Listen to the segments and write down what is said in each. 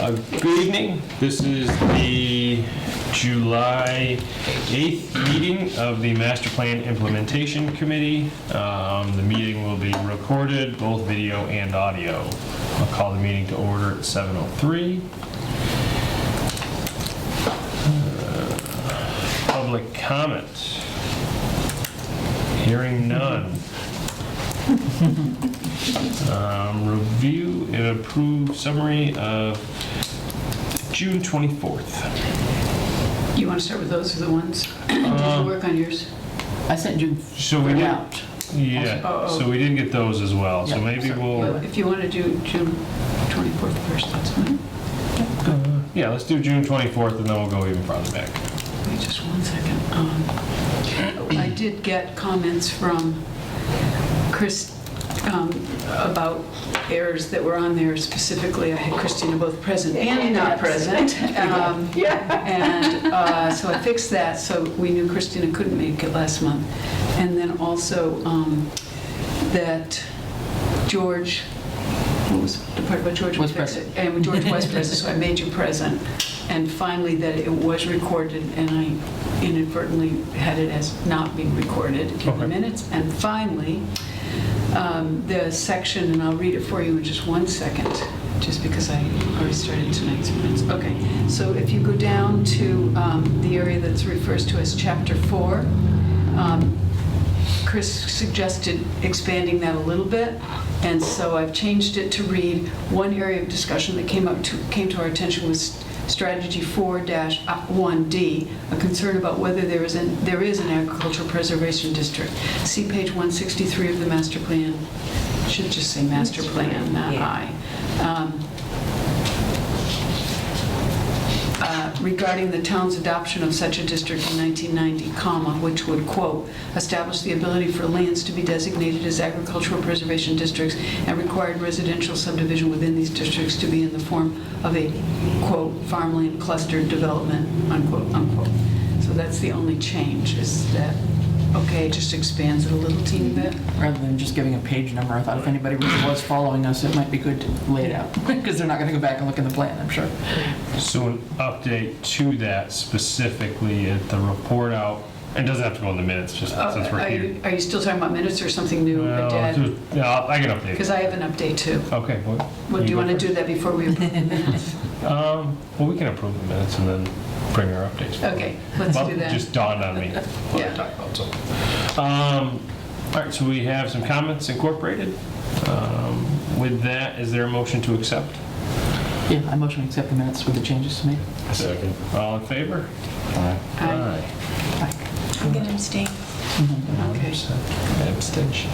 Good evening. This is the July 8th meeting of the Master Plan Implementation Committee. The meeting will be recorded, both video and audio. I'll call the meeting to order at 7:03. Public comment. Hearing none. Review and approve summary of June 24th. You want to start with those, or the ones? Did you work on yours? I sent you So we did, out. yeah, Oh. so we did get those as well, so Yeah. maybe we'll, If you want to do June 24th first, that's fine. yeah, let's do June 24th and then we'll go even farther back. Wait just 1 second. I did get comments from Chris about errors that were on there. Specifically, I had Christina both present and not present. And so I fixed that, so we knew Christina couldn't make it last month. And then also that George, what was the part about George? Was present. And George was present, so I made you present. And finally, that it was recorded, and I inadvertently had it as not being recorded in the Okay. minutes. And finally, the section, and I'll read it for you in just 1 second, just because I already started tonight's minutes. Okay, so if you go down to the area that refers to as Chapter 4, Chris suggested expanding that a little bit, and so I've changed it to read, one area of discussion that came to our attention was Strategy 4-1D, a concern about whether there is an agricultural preservation district. See page 163 of the master plan. Should just say master plan, not I. Regarding the town's adoption of such a district in 1990, which would, quote, establish the ability for lands to be designated as agricultural preservation districts and required residential subdivision within these districts to be in the form of a, quote, farmland clustered development, unquote, unquote. So that's the only change, is that, okay, it just expands it a little teeny bit. Rather than just giving a page number, I thought if anybody was following us, it might be good to lay it out. Because they're not going to go back and look in the plan, I'm sure. So an update to that specifically at the report out, it doesn't have to go in the minutes, just since we're here. Are you still talking about minutes or something new, Well, Dad? yeah, I can update Because it. I have an update too. Okay. Well, do you go want to first? do that before we approve the minutes? Well, we can approve the minutes and then bring our updates. Okay, let's Well, do that. just dawned on me what Yeah. to talk about, so. All right, so we have some comments incorporated. With that, is there a motion to accept? Yeah, I motion to accept the minutes with the changes made. Second. All in favor? Aye. Aye. I'm going to abstain. Okay. Abstention.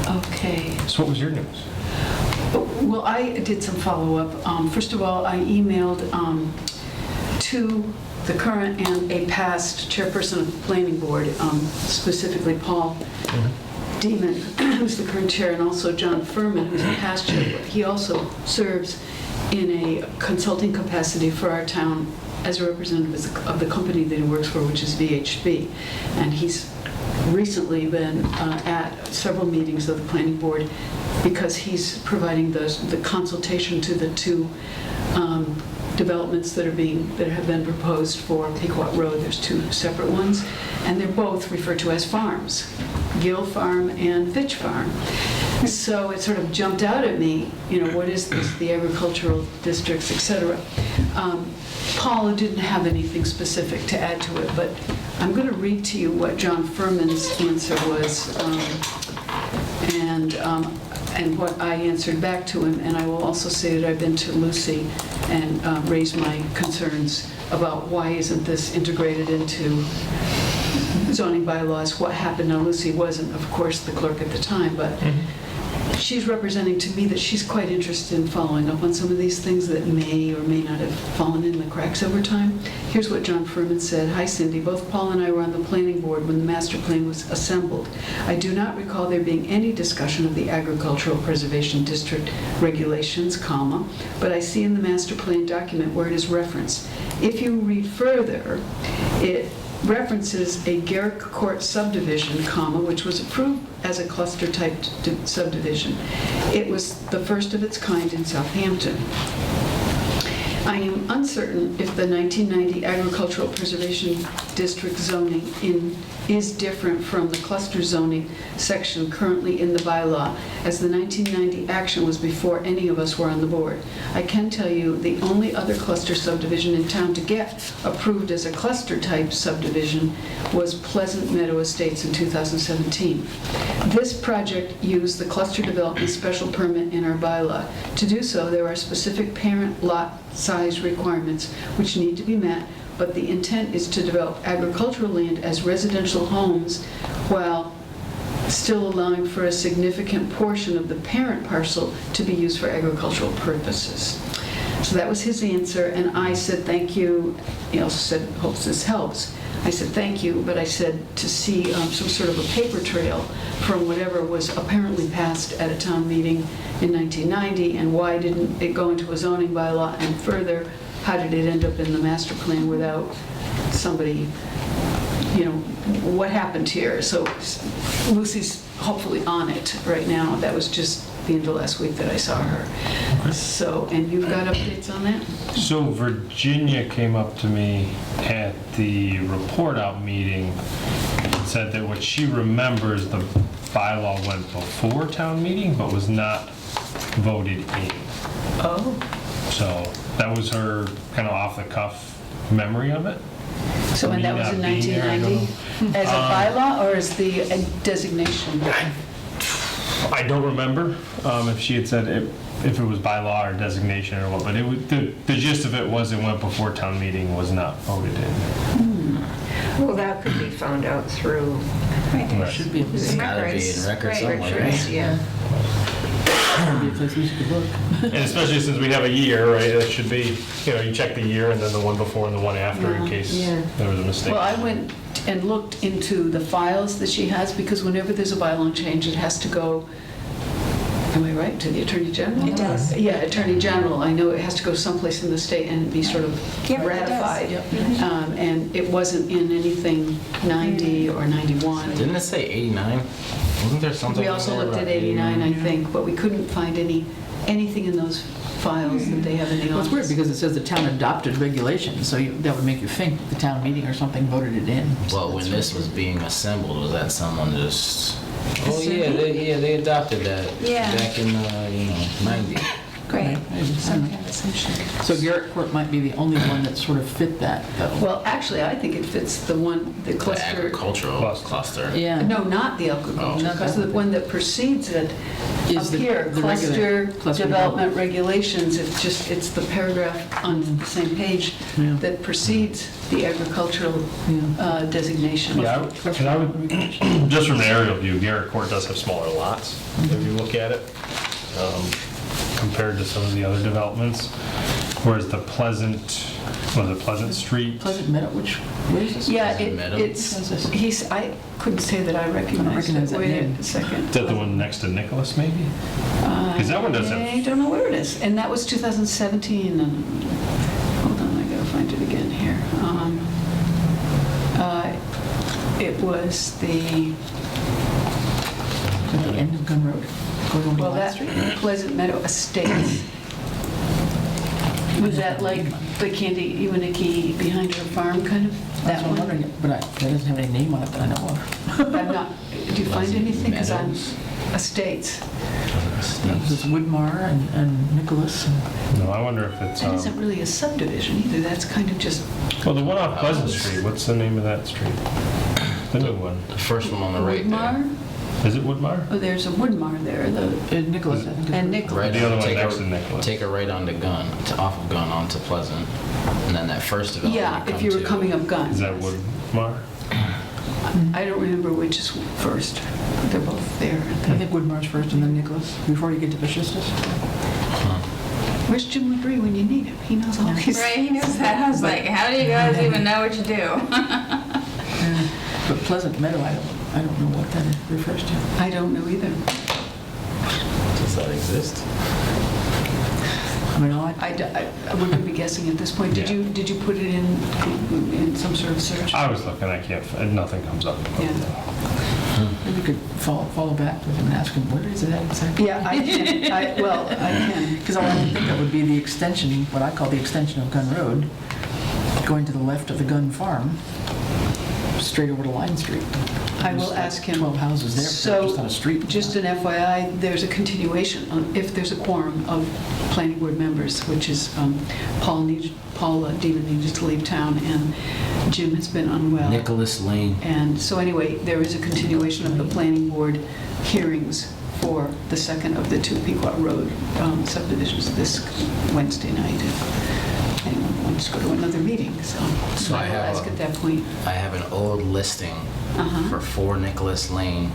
Okay. So what was your news? Well, I did some follow-up. First of all, I emailed to the current and a past chairperson of the planning board, specifically Paul Demon, who's the current chair, and also John Furman, who's the past chair. He also serves in a consulting capacity for our town as a representative of the company that he works for, which is VHB. And he's recently been at several meetings of the planning board because he's providing the consultation to the two developments that have been proposed for Pequot Road. There's two separate ones, and they're both referred to as farms, Gill Farm and Fitch Farm. So it sort of jumped out at me, what is this, the agricultural districts, etc. Paula didn't have anything specific to add to it, but I'm going to read to you what John Furman's answer was, and what I answered back to him. And I will also say that I've been to Lucy and raised my concerns about why isn't this integrated into zoning bylaws, what happened. Now, Lucy wasn't, of course, the clerk at the time, but she's representing to me that she's quite interested in following up on some of these things that may or may not have fallen in the cracks over time. Here's what John Furman said. Hi, Cindy. Both Paul and I were on the planning board when the master plan was assembled. I do not recall there being any discussion of the agricultural preservation district regulations, but I see in the master plan document where it is referenced. If you read further, it references a Garrick Court subdivision, which was approved as a cluster-type subdivision. It was the first of its kind in Southampton. I am uncertain if the 1990 Agricultural Preservation District zoning is different from the cluster zoning section currently in the bylaw, as the 1990 action was before any of us were on the board. I can tell you the only other cluster subdivision in town to get approved as a cluster type subdivision was Pleasant Meadow Estates in 2017. This project used the cluster development special permit in our bylaw. To do so, there are specific parent lot size requirements which need to be met, but the intent is to develop agricultural land as residential homes while still allowing for a significant portion of the parent parcel to be used for agricultural purposes. So that was his answer, and I said thank you. He also said, hopes this helps. I said thank you, but I said to see some sort of a paper trail from whatever was apparently passed at a town meeting in 1990, and why didn't it go into a zoning bylaw, and further, how did it end up in the master plan without somebody, you know, what happened here? So Lucy's hopefully on it right now. That was just the end of last week that I saw her. So, and you've got updates on that? So Virginia came up to me at the report out meeting and said that what she remembers, the bylaw went before town meeting, but was not voted in. Oh. So that was her kind of off the cuff memory of it. So, and that was in Me not being there, I don't 1990? As a bylaw or as the designation? I don't remember if she had said if it was by law or designation or what, but it was, the gist of it was it went before town meeting, was not voted in. Well, that could be found out through Right. Should be a It's gotta be in records somewhere, records, right? yeah. be a place we could look. And especially since we have a year, right, it should be, you know, you check the year and then the one before and the one after in case Yeah. there was a mistake. Well, I went and looked into the files that she has, because whenever there's a bylaw change, it has to go, am I right, to the Attorney General? It does. Yeah, Attorney General. I know it has to go someplace in the state and be sort of Yeah, it does. ratified. Yep. And it wasn't in anything 90 or 91. Didn't it say 89? Wasn't there something? We also in there looked at about 89, I think, but we couldn't find anything in those files that they have in the Well, office. it's weird because it says the town adopted regulations, so that would make you think the town meeting or something voted it in. Well, when this was being assembled, was that someone just? Oh Assembly? they adopted that Yeah. back in 90. Great. Right. Some kind of assumption. So Garrett Court might be the only one that sort of fit that, though. Well, actually, I think it fits the one, the The cluster. agricultural cluster. Yeah. No, not the agriculture, Oh. because the one that precedes it, Is up the- here, the regular cluster development regulations, it's the paragraph on the same page Yeah. that precedes the agricultural Yeah. designation. Yeah, I would, just from an aerial view, Garrett Court does have smaller lots, if you look at it, compared to some of the other developments. Whereas the Pleasant Street? Pleasant Meadow, where is this? Yeah, Pleasant Meadow? I couldn't say that I recognized recognize it. that Wait name. a second. Is that the one next to Nicholas, maybe? 'Cause that one does have- I don't know where it is, and that was 2017, and, hold on, I gotta find it again here. It was the, At the end of Gun Road, going on to well, White that Street. Pleasant Meadow Estates. Was that like the Candy Iwaniki behind her farm, kind of? That's That what I'm one? wondering, but that doesn't have any name on it that I know of. I'm not, do you find anything? Because I'm, Meadows. Estates. There's Woodmar and Nicholas. No, I wonder if it's, That isn't really a subdivision either, that's kind of just, well, the one off Pleasant Street, what's the name of that street? The new one. The first one on the right there. Woodmar? Is it Woodmar? Oh, there's a Woodmar there, Nicholas, I think. is- and Nicholas. Right The other on, one take next a- to Nicholas. Take a right onto Gun, off of Gun onto Pleasant, and then that first development. Yeah, if come you were to- coming up Gun. Is that Woodmar? I don't remember which is first. They're both there. I think Woodmar's first and then Nicholas, before you get to Fascistus. Where's Jim Labrie when you need him? He knows all these. Right, he knows that. I was like, how do you guys even know what you do? But Pleasant Meadow, I don't know what that refers to. I don't know either. Does that exist? I mean, all I, I wouldn't be guessing at this point. Did Yeah. you put it in some sort of search? I was looking, I can't, nothing comes up. Yeah. Maybe we could follow back with him and ask him, where is it at exactly? Yeah, I can, I can. Because all I can think of would be the extension, what I call the extension of Gun Road, going to the left of the Gun Farm, straight over to Line Street. I will There's like pask him. 12 houses there, So, just on a street. Just an FYI, there's a continuation, if there's a quorum of planning board members, which is Paul Dina needed to leave town, and Jim has been unwell. Nicholas Lane. And so anyway, there is a continuation of the planning board hearings for the second of the two Pequot Road subdivisions this Wednesday night. If anyone wants to go to another meeting, so So I I will have ask a- at that point. I have an old listing Uh-huh. for 4 Nicholas Lane.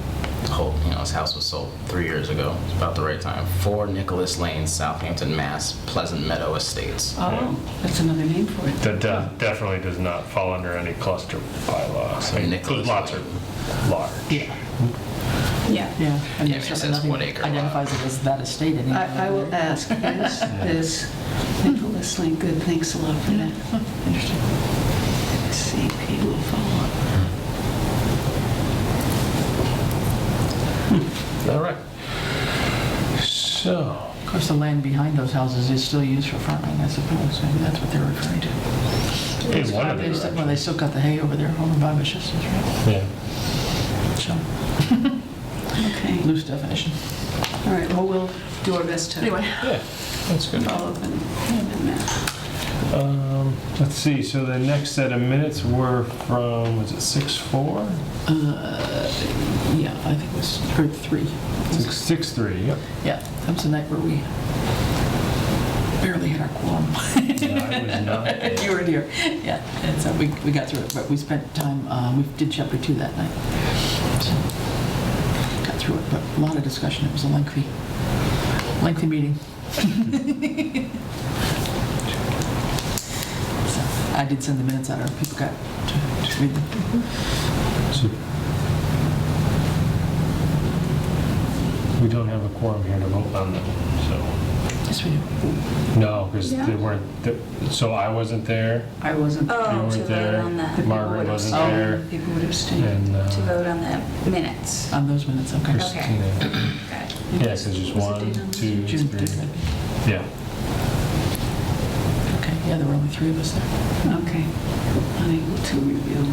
His house was sold 3 years ago. It's about the right time. 4 Nicholas Lane, Southampton, Mass. Pleasant Meadow Estates. Oh, that's another name for it. That definitely does not fall under any cluster bylaw. So I mean, Nicholas those lots are Lane. large. Yeah. Yeah. Yeah. And Yeah, there's it says nothing 1 acre lot. identifies it as that estate anymore. I will ask, is this Nicholas Lane? Good, thanks a lot for that. Interesting. CP will follow up. All right. So, Of course, the land behind those houses is still used for farming, I suppose. Maybe that's what they're referring to. in one of They the still, well, they still got the hay over there, over by Manchester's, right? Yeah. So, Okay, loose definition. all right, well, we'll do our best to Anyway. Yeah, that's good. follow up and that. Let's see, so the next set of minutes were from, was it 6/4? Yeah, I think it was, or 3. 6/3, yep. Yeah, that was the night where we barely hit our quorum. Yeah, I was not there. You were here. Yeah, and so we got through it, but we spent time, we did chapter 2 that night. So, got through it, but a lot of discussion. It was a lengthy meeting. So, I did send the minutes out, or people got to read them. So, we don't have a quorum here to vote on them, so. Yes, we do. No, because Yeah. they weren't, so I wasn't there, I wasn't. you Oh, to weren't vote there, on the, Margaret wasn't Oh. there, People would abstain. and, to vote on the minutes. On those minutes, okay. Christina. Got it. Yeah, because there's Was the 1, date on 2, June 3. 3rd. Yeah. Okay, yeah, there were only 3 of us there. Okay, unable to review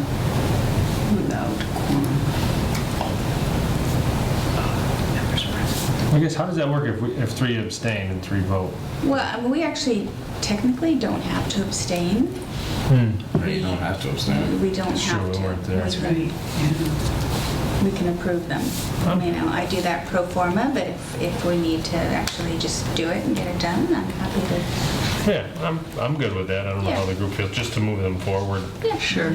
without quorum. Members present. I guess, how does that work if 3 abstain and 3 vote? Well, we actually technically don't have to abstain. You don't have to abstain. We don't Sure, have we to. weren't there. That's right, yeah. We can approve them. Oh. You know, I do that pro forma, but if we need to actually just do it and get it done, I'm happy to. Yeah, I'm good with that. I don't know how Yeah. the group feels, just to move them forward. Yeah. Sure.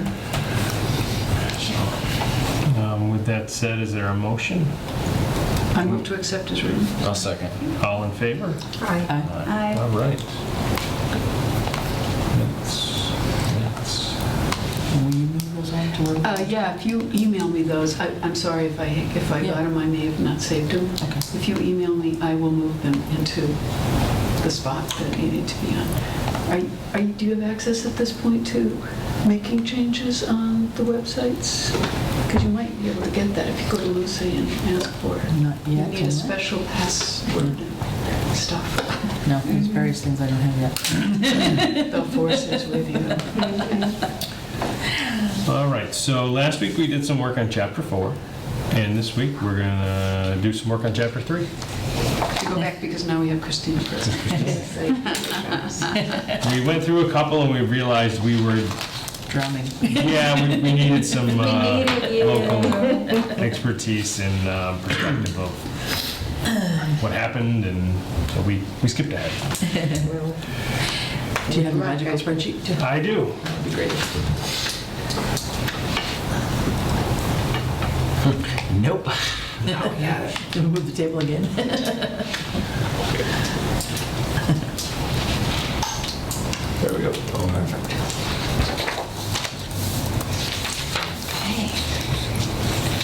With that said, is there a motion? I move to accept as written. I'll second. All in favor? Aye. Aye. All right. Minutes. Will you move those on to where? Yeah, if you email me those, I'm sorry if I Yeah. got them, I may have not saved them. Okay. If you email me, I will move them into the spot that they need to be on. Do you have access at this point to making changes on the websites? Because you might be able to get that if you go to Lucy and ask for it. Not You yet. need can a I? special password and stuff. No, there's various things I don't have yet. The force is with you. All right, so last week we did some work on chapter 4, and this week we're gonna do some work on chapter 3. To go back because now we have Christina present. We went through a couple and we realized we were, Drowning. yeah, we needed some needed you. local expertise and perspective of what happened, and so we skipped ahead. Do you have your magical spreadsheet too? I do. That'd be great. Nope. Oh, yeah. Did we move the table again? There we go.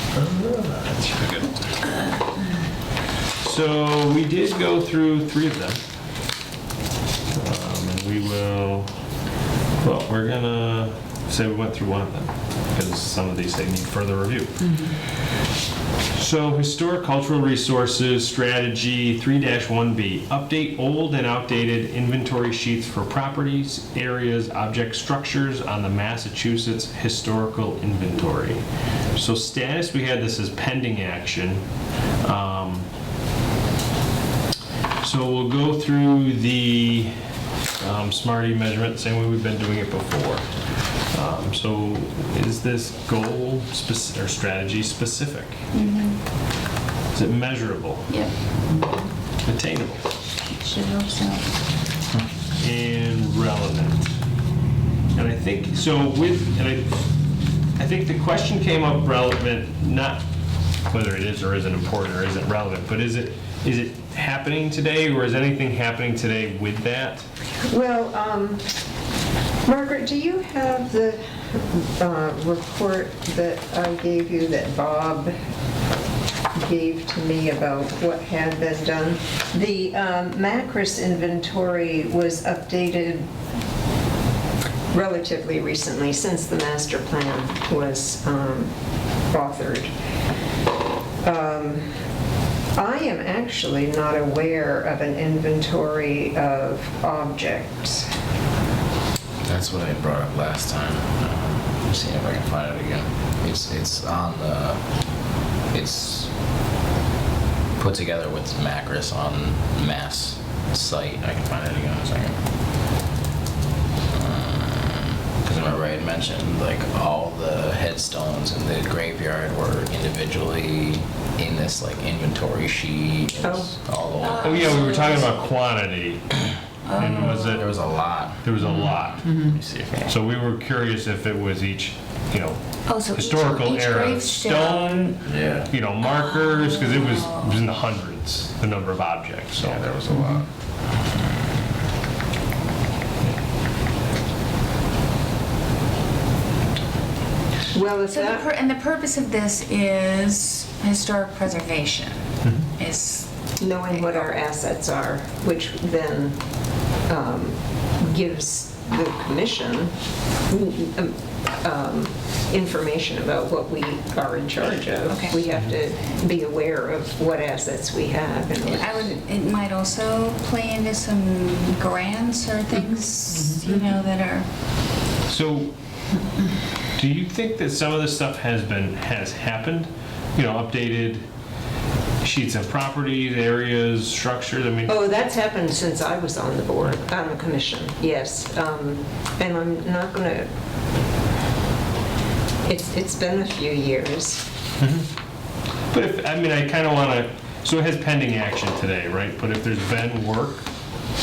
That's pretty good. So we did go through 3 of them. And we will, well, we're gonna say we went through 1 of them. because some of these they need further review. So historic cultural resources strategy 3-1B, update old and outdated inventory sheets for properties, areas, object structures on the Massachusetts historical inventory. So status, we had this as pending action. So we'll go through the Smarty measurement the same way we've been doing it before. So is this goal or strategy specific? Is it measurable? Yep. Attainable? Should hope so. And relevant? And I think, so with, and I think the question came up relevant, not whether it is or isn't important or isn't relevant, but is it happening today, or is anything happening today with that? Well, Margaret, do you have the report that I gave you that Bob gave to me about what had been done? The Macris inventory was updated relatively recently, since the master plan was authored. I am actually not aware of an inventory of objects. That's what I brought up last time. I'm seeing if I can find it again. It's on the, it's put together with Macris on Mass site. I can find it again in a second. Because remember I had mentioned like all the headstones in the graveyard were individually in this like inventory sheet. All the Oh yeah, we were talking about quantity. And was it? There was a lot. There was a lot. Let me see if I can. So we were curious if it was each, Oh, so historical each era gravestone. stone, Yeah. markers, because it was in the hundreds, the number of objects, so. Yeah, there was a lot. Well, if So that, and the purpose of this is historic preservation. Is knowing what our assets are, which then gives the commission information about what we are in charge of. Okay. We have to be aware of what assets we have. And it might also play into some grants or things, that are. So, do you think that some of this stuff has happened? Updated sheets of properties, areas, structures, I mean. Oh, that's happened since I was on the board, on the commission, yes. And I'm not going to, it's been a few years. But if, I kind of want to, so it has pending action today, right? But if there's been work,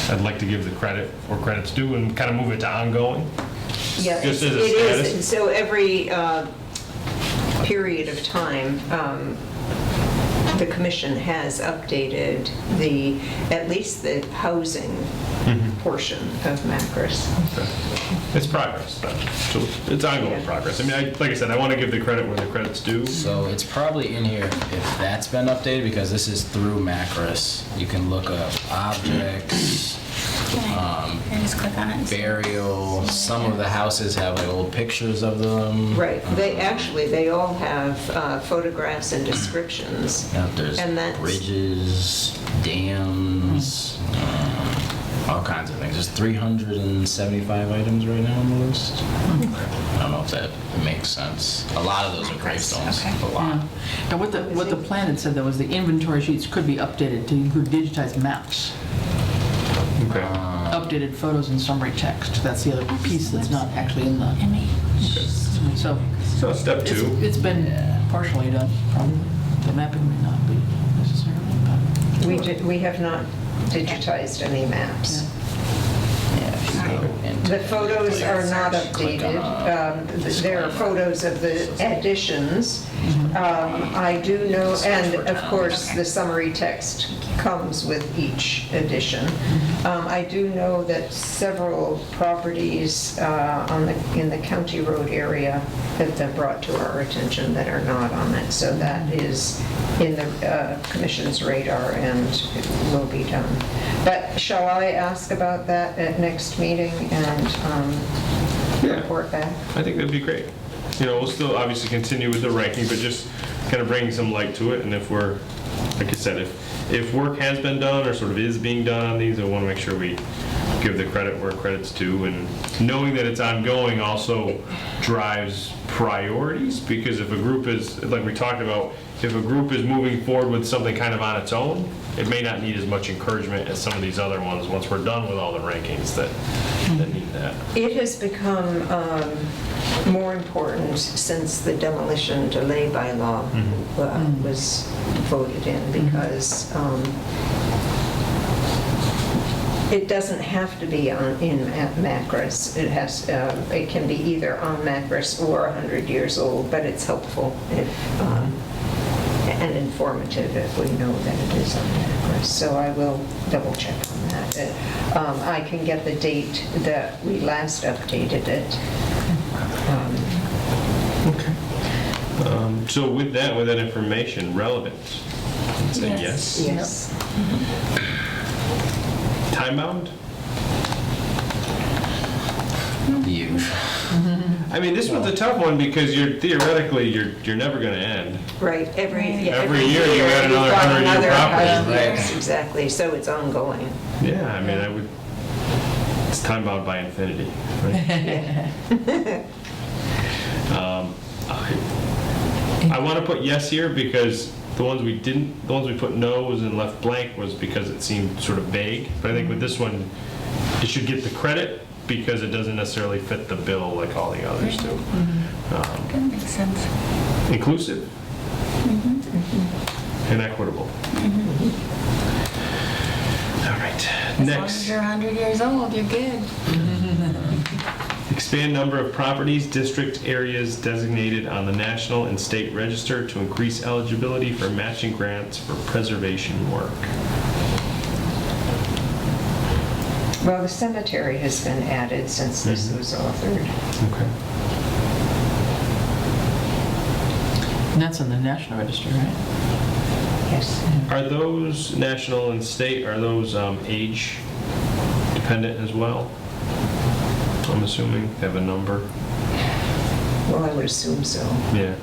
I'd like to give the credit where credit's due and kind of move it to ongoing. Yeah, Just it as a status? is. So every period of time, the commission has updated at least the housing portion of Macris. Okay. It's progress, then. So it's ongoing Yeah. progress. Like I said, I want to give the credit where the credit's due. So it's probably in here if that's been updated, because this is through Macris. You can look up objects, Can I just click on it? and see? burial. Some of the houses have like old pictures of them. Right, they all have photographs and descriptions. There's And that's- bridges, dams, all kinds of things. There's 375 items right now on the list. I don't know if that makes sense. A lot of those are gravestones. Okay. A lot. And what the plan had said, though, was the inventory sheets could be updated to include digitized maps, Okay. updated photos and summary text. That's the other piece that's not actually in the, so So step it's two. it's been partially done, probably. The mapping may not be necessarily, but. We have not digitized any maps. And The photos are not click on, updated. There are photos of the additions. I do know, and of course, the summary text comes with each addition. I do know that several properties in the county road area have been brought to our attention that are not on it. So that is in the commission's radar and will be done. But shall I ask about that at next meeting and report back? I think that'd be great. we'll still obviously continue with the ranking, but just kind of bringing some light to it. And if we're, like I said, if work has been done or sort of is being done on these, I want to make sure we give the credit where credit's due. And knowing that it's ongoing also drives priorities, because if a group is, like we talked about, if a group is moving forward with something kind of on its own, it may not need as much encouragement as some of these other ones once we're done with all the rankings that need that. It has become more important since the demolition delay bylaw was voted in, because it doesn't have to be in Macris. It can be either on Macris or 100 years old, but it's helpful if and informative if we know that it is on Macris. So I will double check on that. I can get the date that we last updated it. So with that information, relevance, I'd say yes. Yes. Time bound? Huge. I mean, this one's a tough one because theoretically you're never going to end. Right, every Every year you add you've another got 100-year property. 100 years, Right. exactly, so it's ongoing. Yeah, I mean, it's time bound by infinity. Right? I want to put yes here because the ones we put no's and left blank was because it seemed sort of vague. But I think with this one, it should get the credit because it doesn't necessarily fit the bill like all the others do. That makes sense. Inclusive and equitable. All right, As long as next. you're 100 years old, you're good. Expand number of properties, district areas designated on the national and state register to increase eligibility for matching grants for preservation work. Well, the cemetery has been added since this was authored. Okay. And that's on the National Register, right? Yes. Are those national and state, are those age dependent as well? I'm assuming they have a number. Well, I would assume so. Yeah.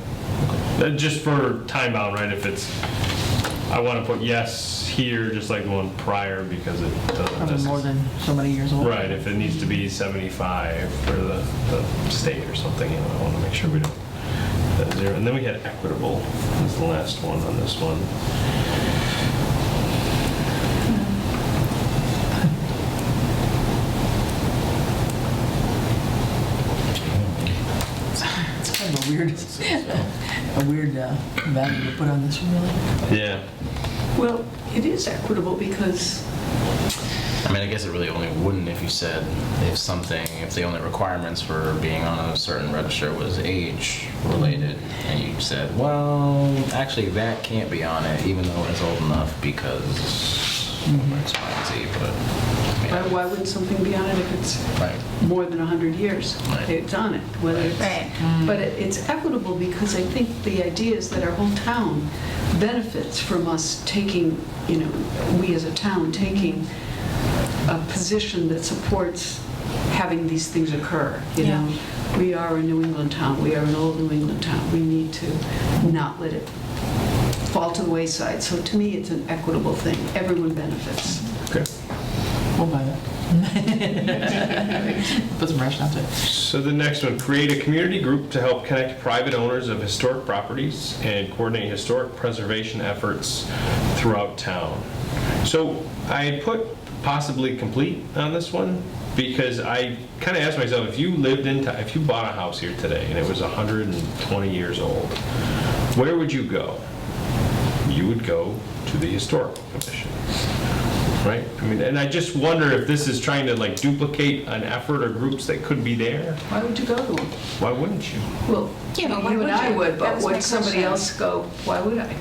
Just for time bound, right? If it's, I want to put yes here, just like the one prior, because it doesn't Probably more necessarily. than so many years old. Right, if it needs to be 75 for the state or something, I want to make sure we don't. That zero. And then we had equitable as the last one on this one. It's kind of a weird value to put on this one, really. Yeah. Well, it is equitable because, I mean, I guess it really only wouldn't if you said if the only requirements for being on a certain register was age related, and you said, well, actually that can't be on it even though it's old enough because X, Y, and Z, but. why would something be on it if it's Right. more than 100 years? Right. It's on it, whether it's... Right. But it's equitable because I think the idea is that our whole town benefits from us taking, we as a town taking a position that supports having these things occur, Yeah. We are a New England town, we are an old New England town. We need to not let it fall to the wayside. So to me, it's an equitable thing. Everyone benefits. Okay. We'll buy that. Put some rationale to it. So the next one, create a community group to help connect private owners of historic properties and coordinate historic preservation efforts throughout town. So I had put possibly complete on this one because I kind of asked myself, if you bought a house here today and it was 120 years old, where would you go? You would go to the Historical Commission. Right? I mean, and I just wonder if this is trying to like duplicate an effort or groups that could be there. Why would you go to them? Why wouldn't you? Well, Yeah, but why you and would I you? would, That but was my would somebody question. else go, why would I?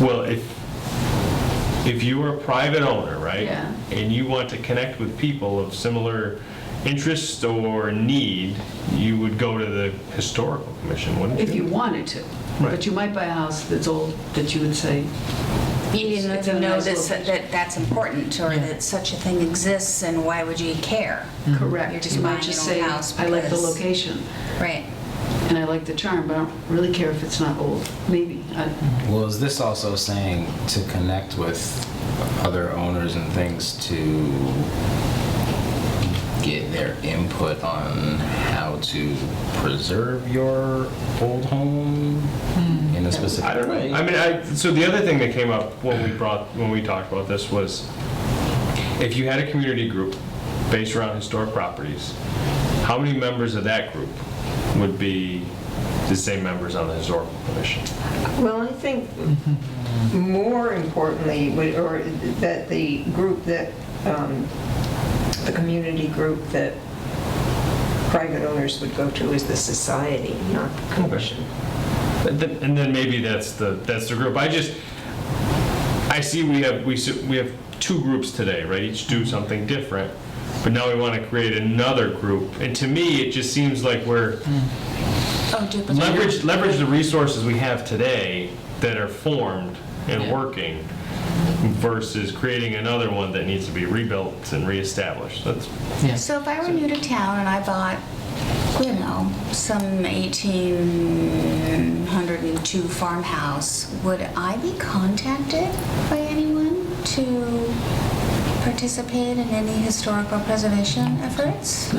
Well, if you are a private owner, right? Yeah. And you want to connect with people of similar interest or need, you would go to the Historical Commission, wouldn't you? If you wanted to. Right. But you might buy a house that's old that you would say, You didn't It's a even know nice that that's important or Yeah. that such a thing exists, and why would you care? correct. You're just You might buying just an old say, house I like the because- location. Right. and I like the charm, but I don't really care if it's not old. Maybe. Well, is this also saying to connect with other owners and things to get their input on how to preserve your old home in a specific I don't know. way? I mean, so the other thing that came up when we talked about this was, if you had a community group based around historic properties, how many members of that group would be the same members on the historical commission? Well, I think more importantly, or that the group that, the community group that private owners would go to is the society, not the commission. And then maybe that's the group. I see we have two groups today, right? Each do something different, but now we want to create another group. And to me, it just seems like we're leverage the resources we have today that are formed and working, versus creating another one that needs to be rebuilt and reestablished. So if I were new to town and I bought, some 1802 farmhouse, would I be contacted by anyone to participate in any historical preservation efforts?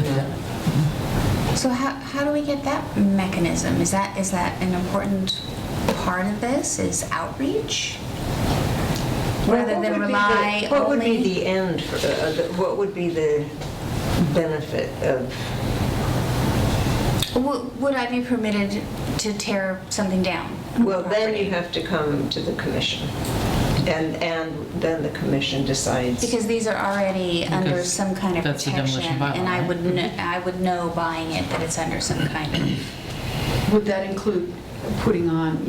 So how do we get that mechanism? Is that an important part of this, is outreach? Rather than rely What would only... be the end, what would be the benefit of... Would I be permitted to tear something down? Well, then you have to come to the commission, and then the commission decides. Because these are already under Because some kind of that's the protection, demolition bylaw, and I right? would know buying it that it's under some kind of... Would that include putting on,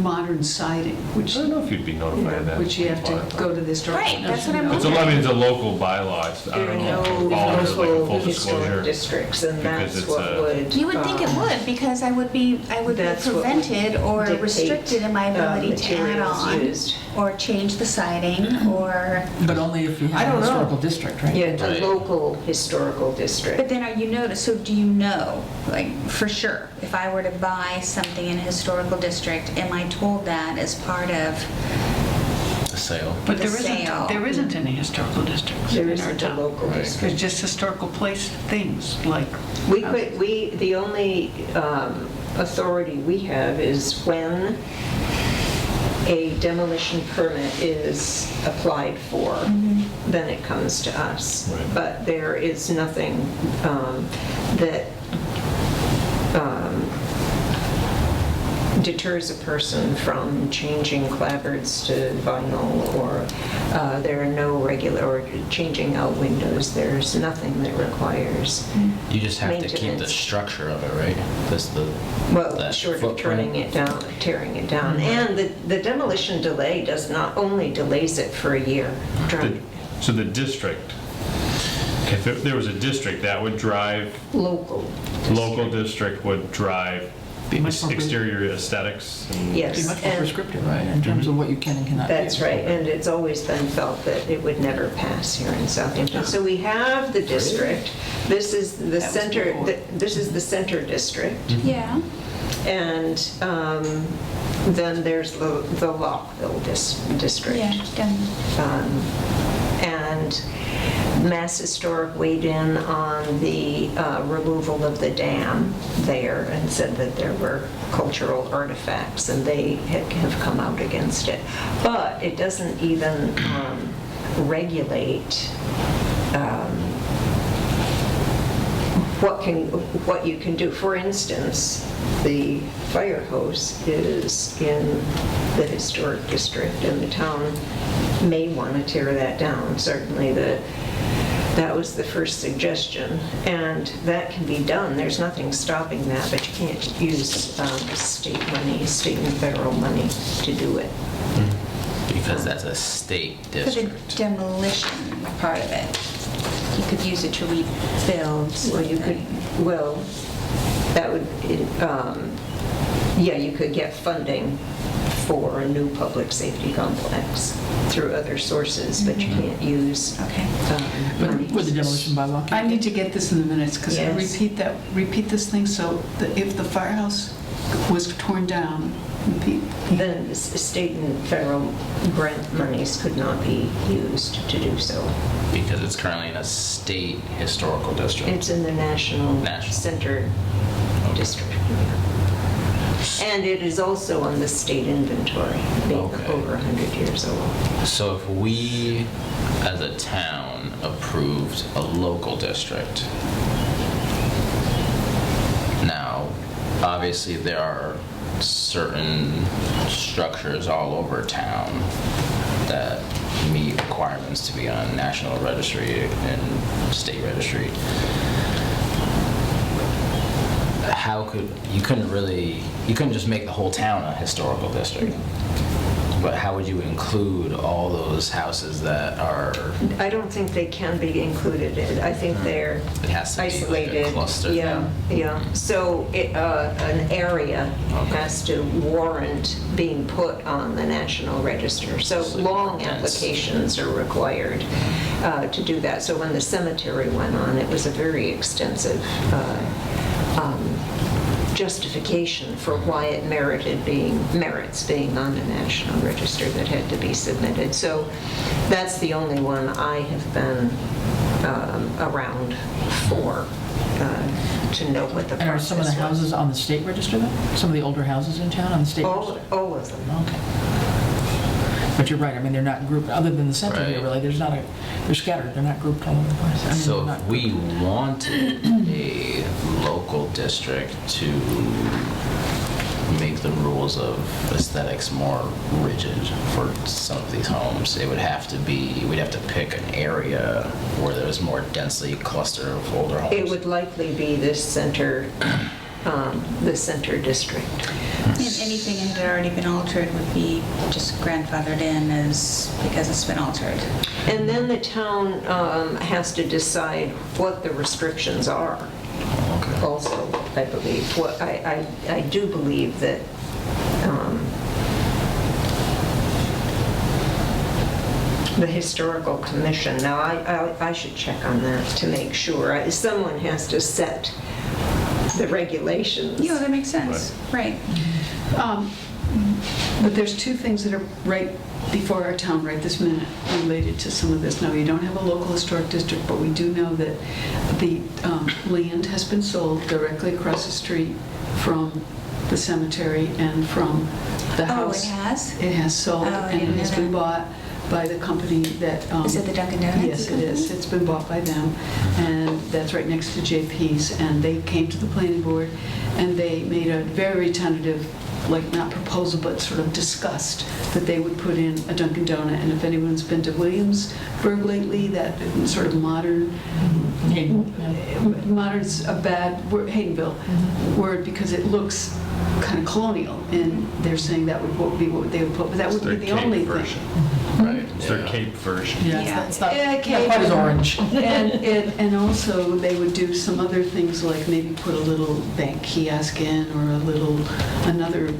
modern siding, I which, don't know if you'd be notified of that. which you have to go to the historical. Right, that's what I'm It's wondering. it's a local bylaw. I There don't are know. no if all of it is like a full local historic disclosure. districts, and Because that's it's what a- would... You would think it would, because I would be That's what would prevented or dictate, restricted in my ability to add materials on, used. or change the siding, or... But only if you I have don't a know. historical district, right? Yeah, the Right. local historical district. But then are you noticed, so do you know, like, for sure, if I were to buy something in a historical district, am I told that as part of The sale. But the sale? there isn't any historical districts There in our isn't a town. local Right. district. There's just historical place things like. The only authority we have is when a demolition permit is applied for, then it comes to us. Right. But there is nothing that deters a person from changing clapboards to vinyl, or there are no regular, or changing out windows. There's nothing that requires, You just have to keep the Maintenance. structure of it, right? well, that short of footprint. turning it down, tearing it down. And the demolition delay does not only delays it for a year. So the district, if there was a district, that would drive, Local. local district would drive Be much more exterior aesthetics. And Be Yes. much more and prescriptive, right, in terms of what you can and cannot do. That's right, and it's always been felt that it would never pass here in Southampton. So we have the district, this is the That was center, before. this is the center district, Yeah. and then there's the Lockville district. Yeah, done. And Mass Historic weighed in on the removal of the dam there and said that there were cultural artifacts, and they have come out against it. But it doesn't even regulate what you can do. For instance, the fire hose is in the historic district, and the town may want to tear that down. Certainly that was the first suggestion, and that can be done. There's nothing stopping that, but you can't use state and federal money to do it. Because that's a state For the district. demolition part of it, you could use it to rebuild. Well, you could, something. that would, yeah, you could get funding for a new public safety complex through other sources, but you can't use Okay. money. With the demolition bylaw. I need to get this in the minutes, because Yes. repeat this thing, so that if the firehouse was torn down, repeat. Then state and federal grant monies could not be used to do so. Because it's currently in a state historical district. It's in the National National. Center District. And it is also on the state inventory, being Okay. over 100 years old. So if we, as a town, approved a local district, now, obviously there are certain structures all over town that meet requirements to be on national registry and state registry. How could, you couldn't just make the whole town a historical district. But how would you include all those houses that are, I don't think they can be included. I think they're it has to be like isolated. a cluster Yeah, thing? yeah. So an area Okay. has to warrant being put on the National Register. So It's like long dense. applications are required to do that. So when the cemetery went on, it was a very extensive justification for why it merits being on the National Register that had to be submitted. So that's the only one I have been around for, to know what the And are process some of the was. houses on the state register then? Some of the older houses in town on the state register? All of them. Okay. But you're right, I mean, they're not grouped, other than the center here, Right. really, they're scattered, they're not grouped all over the place. I mean, So they're if not we grouped. wanted a local district to make the rules of aesthetics more rigid for some of these homes, it would have to be, we'd have to pick an area where there's more densely clustered of older homes. It would likely be this center, the center district. And anything that had already been altered would be just grandfathered in as, because it's been altered. And then the town has to decide what the restrictions are. Okay. Also, I believe, what I do believe that the historical commission, now I should check on that to make sure. Someone has to set the regulations. Yeah, that makes sense. Right. But there's two things that are right before our town right this minute related to some of this. Now, we don't have a local historic district, but we do know that the land has been sold directly across the street from the cemetery and from the Oh, house. it has? It has sold, Oh, I and didn't it has know been that. bought by the company that... Is it the Dunkin' Donuts Yes, it is. company? It's been bought by them, and that's right next to JP's, and they came to the planning board, and they made a very tentative, like not proposal, but sort of discussed that they would put in a Dunkin' Donut, and if anyone's been to Williamsburg lately, that sort of modern... Modern's a bad word, Haydenville word, because it looks kind of colonial, and they're saying that would be what they would put, but that It's wouldn't be their the only Cape thing. version. Right. It's their Cape version. Yeah, Yeah. it's not Yeah, not quite as orange. And also, they would do some other things, like maybe put a little bank kiosk in, or another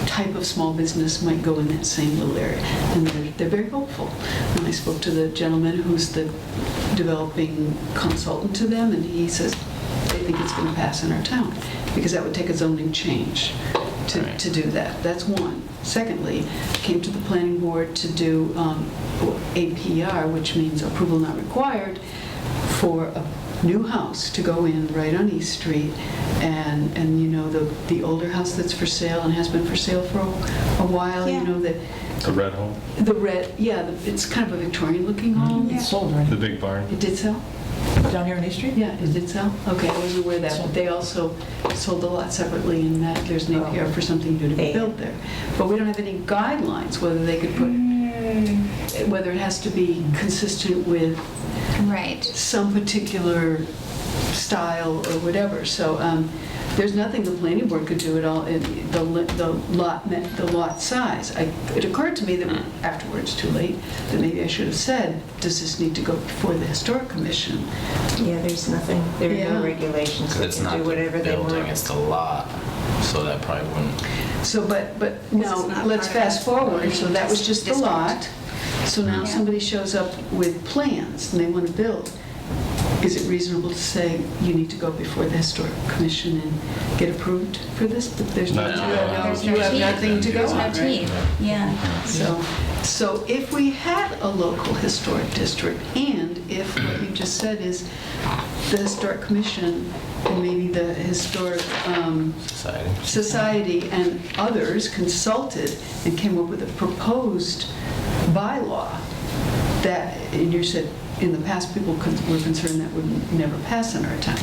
type of small business might go in that same little area. And they're very hopeful. And I spoke to the gentleman who's the developing consultant to them, and he says they think it's going to pass in our town, because that would take a zoning change Right. to do that. That's one. Secondly, came to the planning board to do APR, which means approval not required, for a new house to go in right on East Street, and you know, the older house that's for sale and has been for sale for a while, Yeah. you know, that The red home, the red, yeah, it's kind of a Victorian looking home. Yeah. It's sold, the right? big barn. It did sell? Down here in East Street? Yeah, it did sell? Okay, I wasn't aware of that, but they also sold the lot separately, and that there's an APR for something new to be built there. But we don't have any guidelines whether they could put, whether it has to be consistent with Right. some particular style or whatever. So there's nothing the planning board could do at all in the lot size. It occurred to me that afterwards, too late, that maybe I should have said, does this need to go before the historic commission? Yeah, there's nothing, there are Yeah. no regulations. Because They it's can not do the whatever they building, want. it's the lot. so that probably wouldn't. So, but it's now, not let's part of fast it. forward, so that was just the District. lot. So now Yeah. somebody shows up with plans and they want to build. Is it reasonable to say you need to go before the historic commission and get approved for this? But there's no, No. There's no you have teeth. nothing to go There's on, no right? teeth, yeah. So if we had a local historic district, and if what you just said is the historic commission and maybe the historic society and others consulted and came up with a proposed bylaw that, and you said in the past people were concerned that would never pass in our town.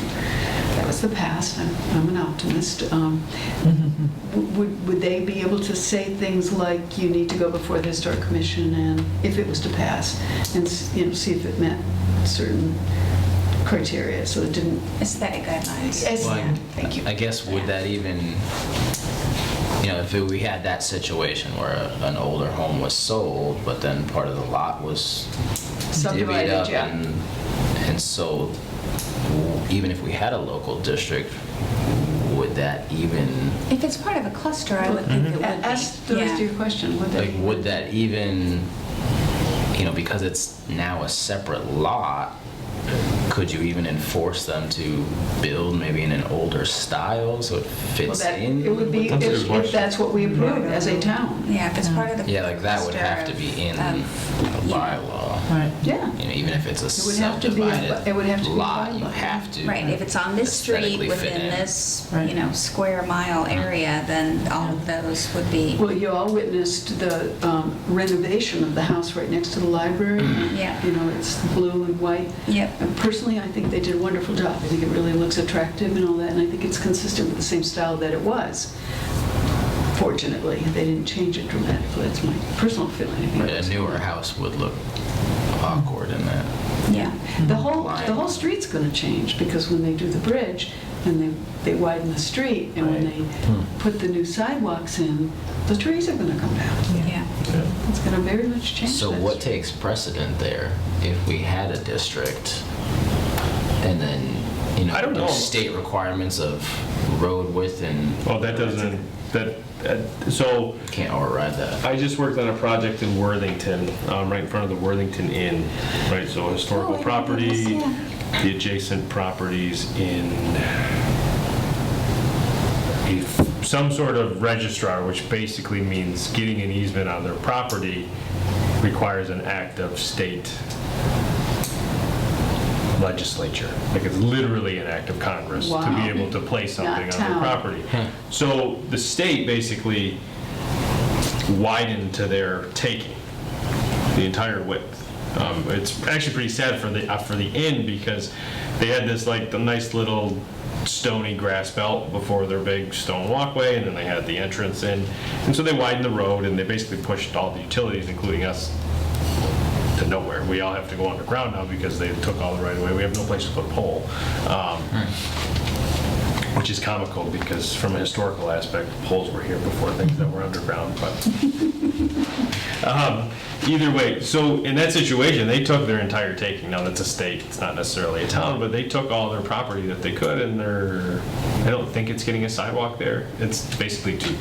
That was the past. I'm an optimist. Would they be able to say things like you need to go before the historic commission and if it was to pass and see if it met certain criteria so it didn't. Aesthetic guidelines. Well, Yeah, thank you. I guess would that even, if we had that situation where an older home was sold, but then part of the lot was divvied Subdivided, up yeah. and sold, even if we had a local district, would that even, If it's part of a cluster, I would think it would be. Ask the rest of Yeah. your question. would that even, because it's now a separate lot, could you even enforce them to build maybe in an older style so it fits in? It would be That's a good if question. that's what we approved as a town. Yeah, if it's part of the. Yeah, like that would cluster have to be in a of- yeah. bylaw. Right. Yeah. Even if it's a It would have to be a- subdivided it would have to be a lot, you bylaw. have to. Right, if it's on this street aesthetically fit within in. this, Right. square mile area, then all of those would be, Well, you all witnessed the renovation of the house right next to the library. Yeah. It's blue and white. Yep. And personally, I think they did a wonderful job. I think it really looks attractive and all that, and I think it's consistent with the same style that it was. Fortunately, they didn't change it dramatically. That's my personal feeling. I think But it a was- newer house would look awkward in that. yeah. The whole street's going to change because when they do the bridge and they widen the street and when they put the new sidewalks in, the trees are going to come down. Yeah. It's going to very much change So that what street. takes precedent there if we had a district and then, I don't know. those state requirements of road width and Well, that doesn't, so can't override that? I just worked on a project in Worthington, right in front of the Worthington Inn, right? So historical Oh, I didn't property, notice, the adjacent properties in some sort of registrar, which basically means getting an easement on their property requires an act of state legislature. Like it's literally an act of Congress to Wow. be able to place something on Not their town. property. So the state basically widened to their taking, the entire width. It's actually pretty sad for the inn because they had this like the nice little stony grass belt before their big stone walkway, and then they had the entrance in, and so they widened the road and they basically pushed all the utilities, including us, to nowhere. We all have to go underground now because they took all the right of way. We have no place to put a pole, which is comical because from a historical aspect, poles were here before things that were underground. But either way, so in that situation, they took their entire taking. Now that's a state; it's not necessarily a town, but they took all their property that they could, and I don't think it's getting a sidewalk there. It's basically to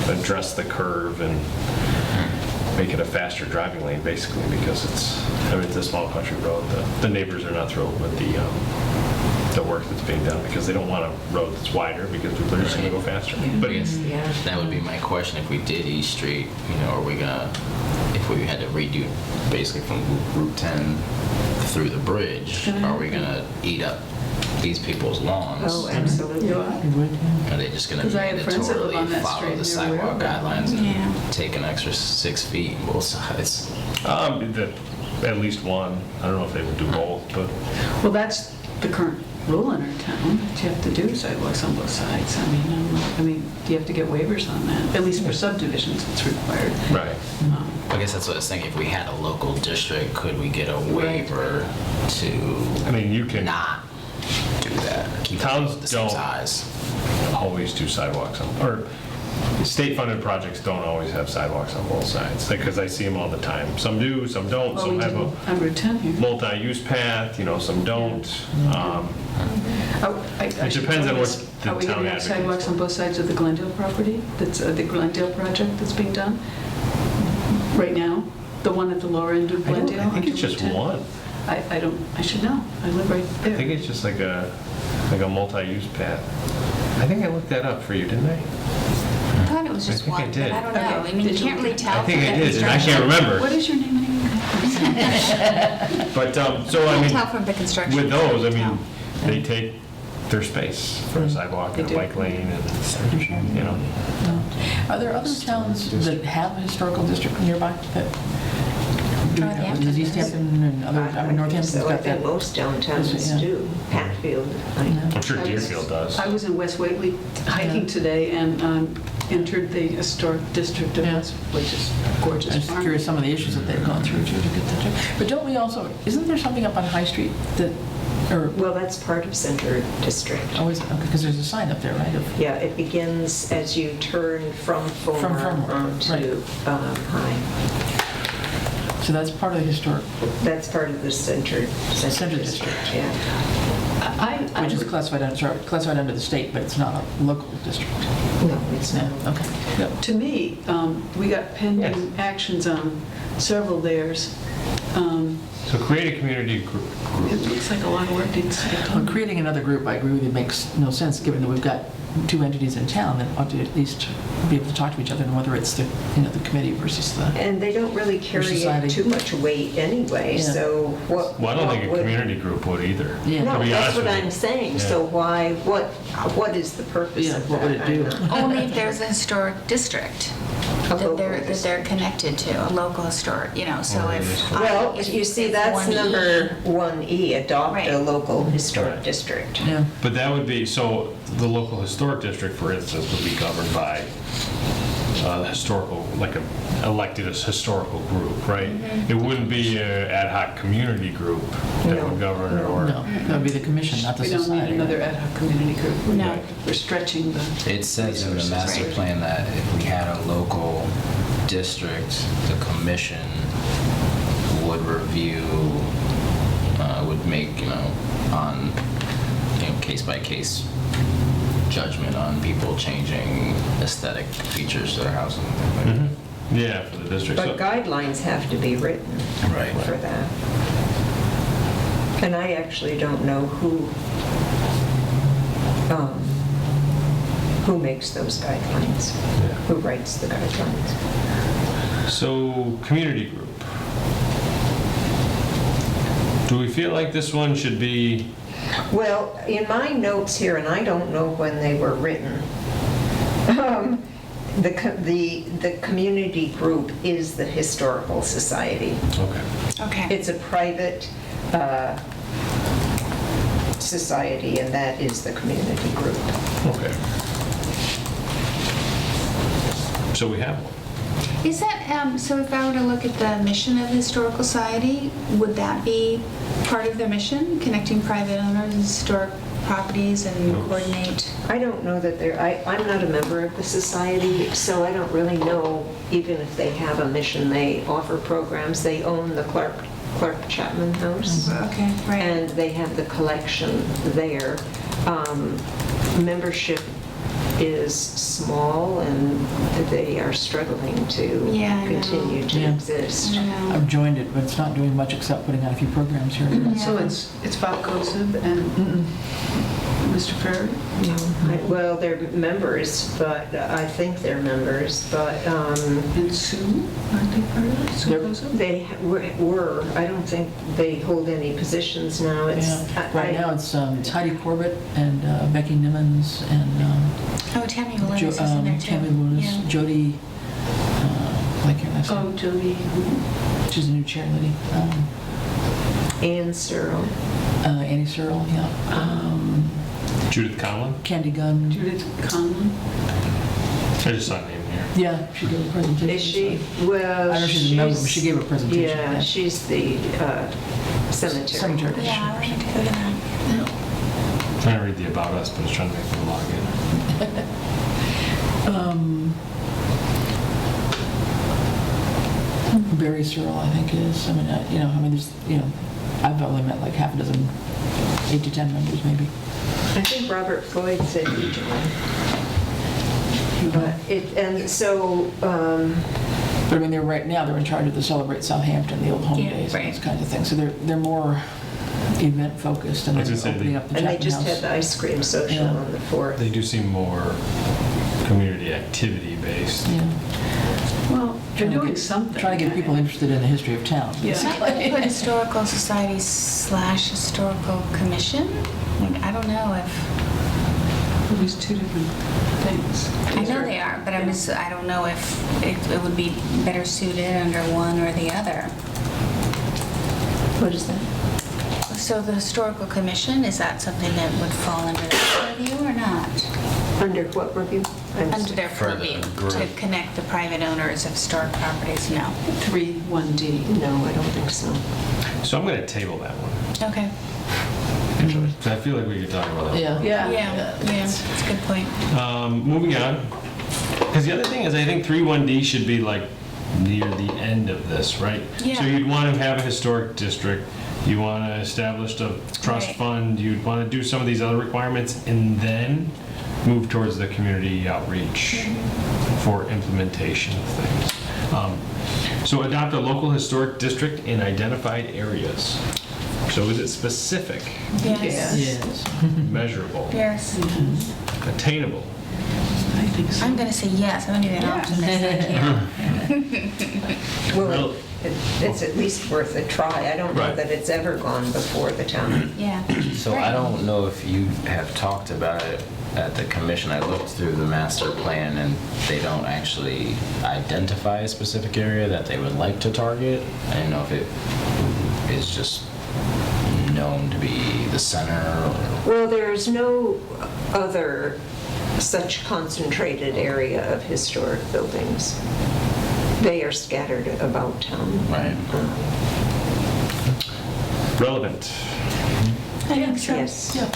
address the curve and make it a faster driving lane, basically, because it's a small country road. The neighbors are not thrilled with the work that's being done because they don't want a road that's wider because people are just going to go faster. But I guess that would be my question. If we did East Street, are we gonna, if we had to redo basically from Route 10 through the bridge, are we gonna eat up these people's lawns? Oh, absolutely. You are? Are they just gonna 'Cause I have friends that live on mandatorily that follow street the and they're aware sidewalk of that. guidelines and Yeah. take an extra 6 feet on both sides? At least one. I don't know if they would do both, but Well, that's the current rule in our town, that you have to do sidewalks on both sides. I mean, do you have to get waivers on that? At least for subdivisions, it's required. right. I guess that's what I was thinking. If we had a local district, could we get a Right. waiver to I mean, you can not do that? Keep Towns it the same don't. size. always do sidewalks on, or state-funded projects don't always have sidewalks on both sides, because I see them all the time. Some do, some don't, Well, we some have do a on Route 10 here. multi-use path, some don't. It depends on what the Are we town going to have advocates sidewalks for. on both sides of the Glendale property? That's the Glendale project that's being done right now? The one at the lower end of Glendale? I think it's onto just Route 10? one. I don't, I should know. I live right I think there. it's just like a multi-use path. I think I looked that up for you, didn't I? I thought it was just I think I one, did. but I don't know. Okay. I mean, you Did you can't really look tell. I think from I the did, and I construction. can't remember. What is your name again? But, so You I can't tell mean, from the construction. with those, I Tell. mean, they take their space for a sidewalk and a They do. bike lane and, No. Are there other towns that have a historical district nearby that do that? Northampton Does does. Easthampton and other, I mean, Northampton's So I got think that. most downtowns Yeah. do. Hatfield, I'm sure Deerfield does. I was in West Whately hiking today and entered the historic district of Yeah. West, which is I'm gorgeous. just farm. curious some of the issues that they've gone through too to get that. But don't we also, isn't there something up on High Street that, or well, that's part of Center District. always, because there's a sign up there, right? of- Yeah, it begins as you turn from Fulmer Fulmer, onto High. So that's part of the historic, That's part of the Center Center District, District. yeah. which is classified under the state, but it's not a local district. No, it's Yeah, not. okay. Yep. To me, we got pending actions on several theirs. So create a community group. It looks like a lot of work needs to get Well, done. creating another group, I agree with you, makes no sense, given that we've got two entities in town that ought to at least be able to talk to each other, and whether it's the committee versus the, And they don't really carry society. too much weight anyway, Yeah. so what? Well, I don't think a what would- community group would either. Yeah. No, To be that's honest what with you. I'm saying, Yeah. so what is the purpose Yeah, of that? what would it do? I'm not- Only if there's a historic district A that local they're district. connected to, a local historic, so if. Well, if you see, it's that's 1E, number 1E, adopt Right. a local historic Right. district. yeah. But that would be, so the local historic district, for instance, would be governed by historical, like a elected historical group, right? It wouldn't be an ad hoc community group that would govern or. No, that would be the commission, not the We don't society. need another ad hoc community group. No. We're stretching the, It says in the Resources, master right. plan that if we had a local district, the commission would review, would make, on, case-by-case judgment on people changing aesthetic features to their house and things like Mhm. Yeah, for the district. But So- guidelines have to be written that. Right. for that. And I actually don't know who makes those guidelines, Yeah. who writes the guidelines. So, community group. Do we feel like this one should be, Well, in my notes here, and I don't know when they were written, the community group is the Historical Society. okay. Okay. It's a private society, and that is the community group. Okay. So we have one. Is that, so if I were to look at the mission of the Historical Society, would that be part of their mission, connecting private owners and historic properties and Nope. coordinate? I don't know that I'm not a member of the society, so I don't really know, even if they have a mission, they offer programs. They own the Clark Chapman House, Okay, right. and they have the collection there. Membership is small, and they are struggling to Yeah, I know. continue to Yeah. exist. I know. I've joined it, but it's not doing much except putting on a few programs here. so it's Bob Kosub and Mr. Ferry? Well, they're members, but I think they're members, but And Sue, aren't they part of it? Sue They're- Kosub? they were. I don't think they hold any positions now. Yeah. Right now, it's Heidi Corbett and Becky Nimmons and Oh, Tammy Willis is in there too. Tammy Lewis, Yeah. Jody, like your last Oh, name. Jody. She's a new chair lady. Ann Searle. Annie Searle, yeah. Judith Conlon? Candy Gunn. Judith Conlon. I just saw a name here. Yeah, she gave a presentation. Is she? so- Well, I don't know if she's a member, but she gave a presentation. Yeah, she's the cemetery. Cemetery. Yeah, I wanted to go to that. Trying to read the about us, but it's trying to make me log in. Very Searle, I think, is. I mean, there's, I've only met like half a dozen, 8 to 10 members maybe. I think Robert Floyd said regional. But and so, But I mean, right now, they're in charge of the Celebrate Southampton, the old home Yeah, days, and right. those kinds of things. So they're more event focused, and I was they're gonna say, opening up the and they Chapman just had House. the ice cream social Yeah. on the 4th. They do seem more community activity based. Yeah. Well, they're Trying to doing get- something. Trying to get people interested in the history of town. Yeah. Might we put historical society / historical commission? Like, I don't know if, There's two different things. I know they are, but I don't know if it would be better suited under one or the other. What is that? So the historical commission, is that something that would fall under their purview or not? Under what review? Under their For the purview, to group. connect the private owners of historic properties? No. 3(1)D. No, I don't think so. So I'm going to table that one. Okay. Actually, 'cause I feel like we could talk about that. Yeah. Yeah, that's a good point. Moving on, because the other thing is, I think 3(1)D should be like near the end of this, right? Yeah. So you'd want to have a historic district, you want to establish a trust Right. fund, you'd want to do some of these other requirements, and then move towards the community outreach for implementation of things. So adopt a local historic district in identified areas. So is it specific, Yes. Yes. measurable, Yes. attainable? I think so. I'm going to say yes. I'm going to be an optimist. I can't. Well, Well- it's at least worth a try. I don't know Right. that it's ever gone before the town. Yeah. So I don't know if you have talked about it at the commission. I looked through the master plan and they don't actually identify a specific area that they would like to target. I don't know if it is just known to be the center or... Well, there's no other such concentrated area of historic buildings. They are scattered about town. Right. Relevant, I think so. Yes. Yeah.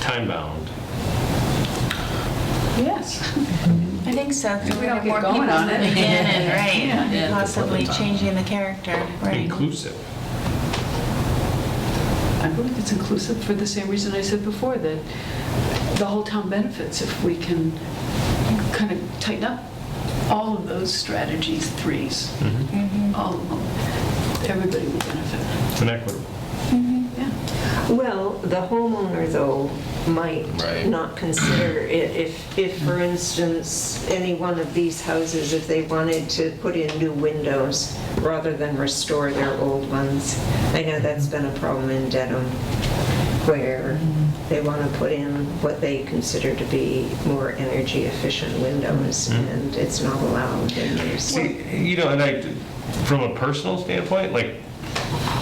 time-bound. Yes. I think so, because We we don't have get more going people on it. moving in and, right, Yeah. and possibly changing the character, right? Inclusive. I believe it's inclusive for the same reason I said before, that the whole town benefits if we can kind of tighten up all of those strategies, 3s. All of them. Everybody will benefit. And equitable. Yeah. Well, the homeowner, though, might Right. not consider it if, for instance, any one of these houses, if they wanted to put in new windows rather than restore their old ones. I know that's been a problem in Dedham, where they want to put in what they consider to be more energy efficient windows, and it's not allowed. And there's, See, and from a personal standpoint, like,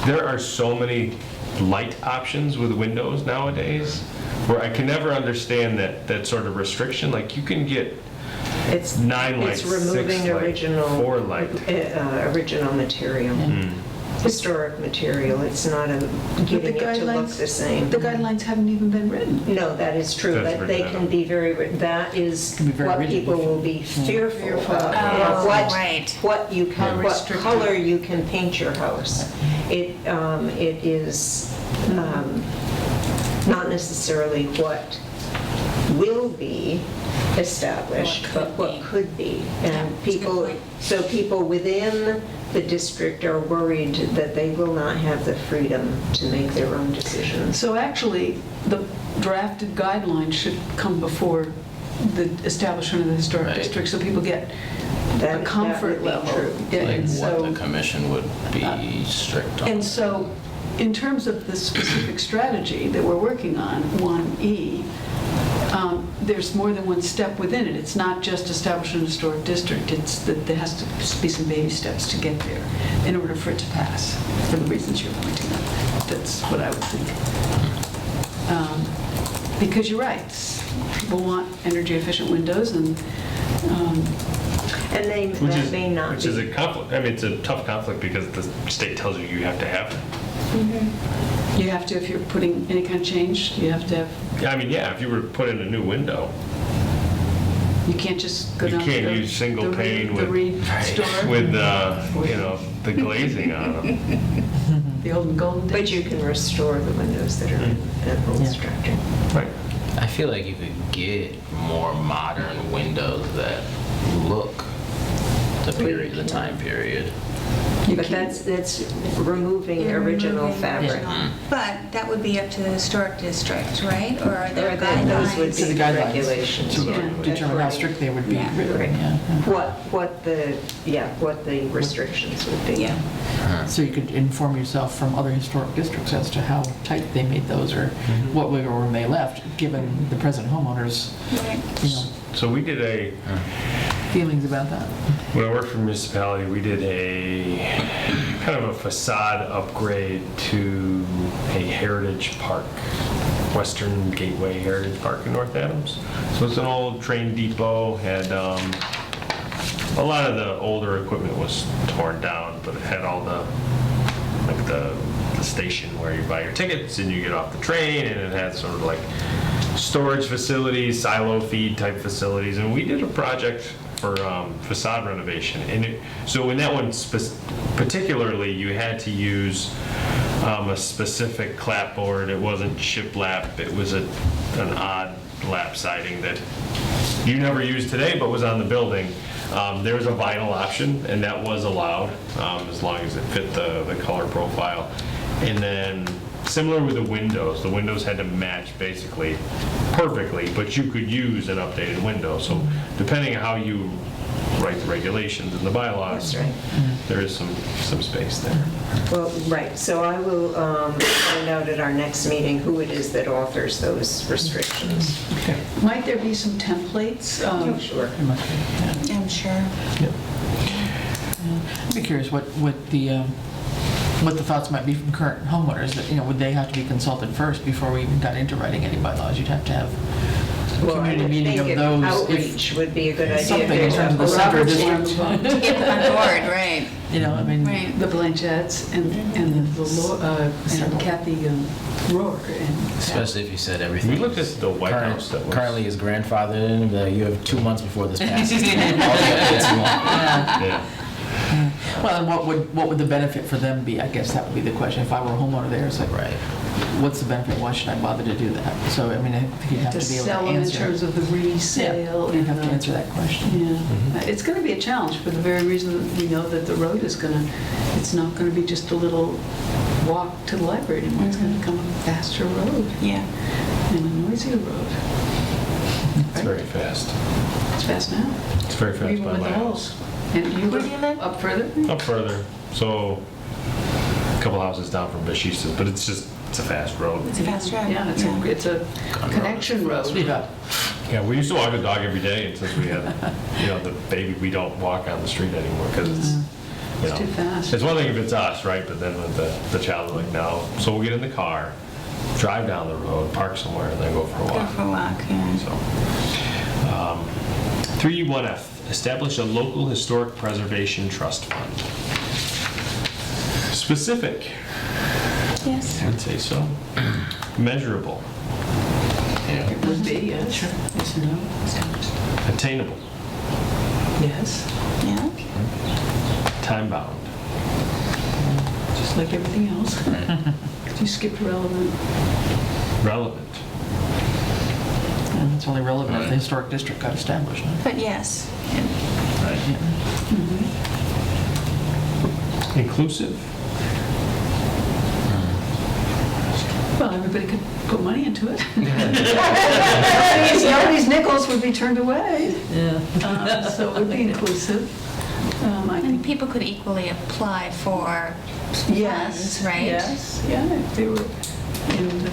there are so many light options with windows nowadays, where I can never understand that sort of restriction. Like, you can get it's 9 lights, it's removing 6 light, original 4 light. original material. Historic material. It's not getting it to look the same. The guidelines haven't even been written. No, that is true, That's but they written can be that is Can be very what rigid. people will be fearful of. Fearful. Oh, What- right. What you How can, what restrictive. color you can paint your house. It is not necessarily what will be established, What but could what be. could be. Yeah, And that's a good people, point. so people within the district are worried that they will not have the freedom to make their own decisions. So actually, the drafted guidelines should come before the establishment of the historic Right. district, so people get a That comfort would be level. true. Yeah, Like and what so- the commission would be strict on. And so, in terms of the specific strategy that we're working on, 1E, there's more than one step within it. It's not just establishing a historic district, it's that there has to be some baby steps to get there in order for it to pass, for the reasons you're pointing out. That's what I would think. Because you're right, people want energy efficient windows, and And they, Which that is, may not which is a be. conflict. I mean, it's a tough conflict because the state tells you you have to have it. you have to, if you're putting any kind of change, you have to have, Yeah, I mean, yeah, if you were to put in a new window, You can't just go You down to can't the... use single the pane Reed- The with- Reed store, with, the glazing on them. the old and golden days. But you can restore the windows that are in an old Yeah. structure. Right. I feel like you could get more modern windows that look the time period. But that's removing You're original removing fabric. original. But that would be up to the historic district, right? Or are there Or then those would guidelines? To the be guidelines. regulations. To Yeah. determine how strict they would be Yeah. written, Right. yeah. What the restrictions would be. Yeah. So you could inform yourself from other historic districts as to how tight they made those or what wiggle room they left, given the present homeowners, Right. So we did feelings about that. when I worked for municipality, we did a kind of a facade upgrade to a heritage park, Western Gateway Heritage Park in North Adams. So it's an old train depot, had, a lot of the older equipment was torn down, but it had all the station where you buy your tickets and you get off the train, and it had sort of like storage facilities, silo feed type facilities, and we did a project for facade renovation. And so in that one particularly, you had to use a specific clapboard. It wasn't shiplap. It was an odd lap siding that you never used today, but was on the building. There was a vinyl option, and that was allowed as long as it fit the color profile. And then similar with the windows had to match basically perfectly, but you could use an updated window. So depending on how you write the regulations and the bylaws, That's right. there is some space there. Well, right, so I will find out at our next meeting who it is that authors those restrictions. Might there be some templates? Sure. It must be, yeah. I'm sure. I'd be curious what the thoughts might be from current homeowners, that, would they have to be consulted first before we even got into writing any bylaws? You'd have to have a Well, I community would meeting think of those. if- outreach would be a good idea. Something in terms of the center Robert's district. one. To get them on board, right. I mean, Right. The Blanchetts and Kathy Rohr. Especially if you said We everything. looked at the White House that was... Currently is grandfathered in, you have 2 months before this passes. All the updates you want. Yeah. well, and what would the benefit for them be? I guess that would be the question. If I were a homeowner there, it's like, Right. what's the benefit? Why should I bother to do that? So, I mean, I think you'd have To to be able sell to them in answer. terms of the resale. You'd have to and, answer that question. Yeah, it's going to be a challenge for the very reason that we know that the road is going to, it's not going to be just a little walk to the library anymore. It's going to become a faster road Yeah. and a noisier road. It's very fast. It's fast now, It's very fast even by with my the house. holes. And you Where do you live? up further? Up further, so a couple houses down from Bashistas, but it's a fast road. It's a fast road. Yeah, it's a connection road. Yeah. Yeah, we used to walk the dog every day, and since we had, the baby, we don't walk on the street anymore because It's too fast. It's one thing if it's us, right? But then with the child, like, no. So we'll get in the car, drive down the road, park somewhere, and then go for a Go walk. for a walk, yeah. So, 3.1F, establish a local historic preservation trust fund. Specific, Yes. I'd say so. Measurable, Yeah. It would be, yes. Yes, no. attainable, Yes, Yeah. time bound, just like everything else. You skipped relevant. relevant, And it's only relevant if the historic district got established. No? But yes. right? Inclusive, Well, everybody could put money into it. Nobody's nickels would be turned away. Yeah. So it would be inclusive. I And think. people could equally apply for Yes, funds, right? Yes, yeah, if they were in the,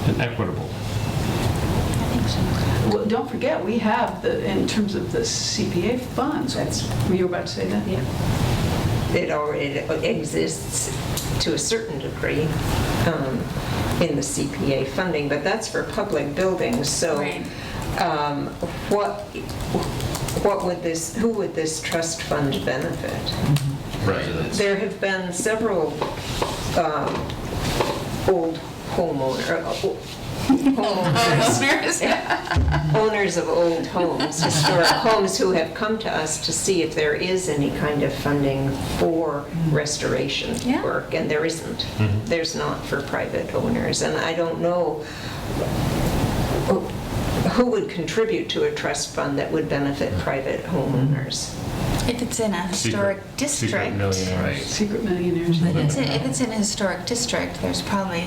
and equitable. I think so. well, don't forget, we have in terms of the CPA funds, were you about to say that? Yeah. It already exists to a certain degree in the CPA funding, but that's for public buildings. So Right. who would this trust fund benefit? Residents. There have been several old owners of old homes, historic homes, who have come to us to see if there is any kind of funding for restoration Yeah. work, and there isn't. There's not for private owners, and I don't know who would contribute to a trust fund that would benefit private homeowners. If it's in a historic Secret district. millionaires. Secret millionaires. If it's in a historic district, there's probably,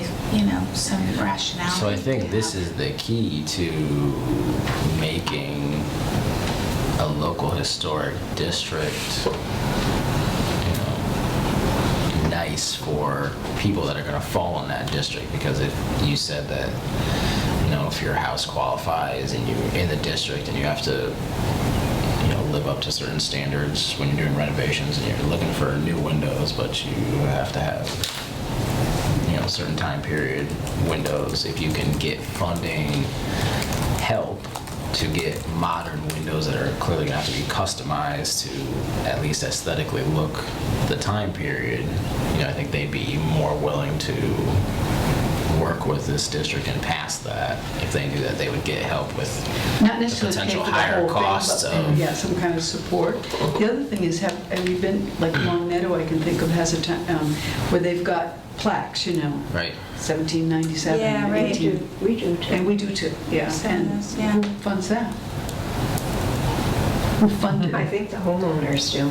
some rationale. So I think this is the key to making a local historic district, nice for people that are going to fall in that district. Because if you said that, if your house qualifies and you're in the district and you have to, live up to certain standards when you're doing renovations and you're looking for new windows, but you have to have, certain time period windows. If you can get funding help to get modern windows that are clearly going to have to be customized to at least aesthetically look the time period, I think they'd be more willing to work with this district and pass that if they knew that they would get help with Not the necessarily pay potential for the higher whole thing, costs but of. yeah, some kind of support. The other thing is, have you been, like Long Meadow, I can think of, has a town where they've got plaques, Right. 1797, Yeah, right. 18. We do too. And we do too, yeah. And Yeah. who funds that? Who funded I it? think the homeowners do.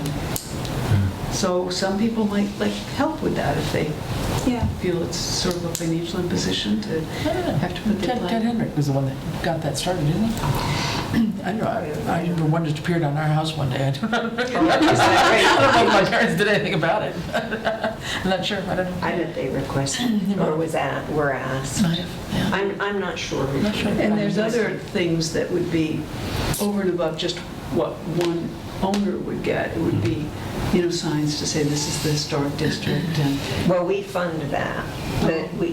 So some people might like help with that if they Yeah. feel it's sort of a financial imposition to have to put their Ted plaque. Henrik was the one that got that started, didn't he? I know, I remember one just appeared on our house one day. I don't know Is that right? I don't know if my parents did anything about it. I'm not sure, I don't know. I bet they requested, or were asked. Might have, yeah. I'm not sure. Not sure. And there's other things that would be over and above just what one owner would get. It would be, signs to say this is the historic district and, Well, we fund that.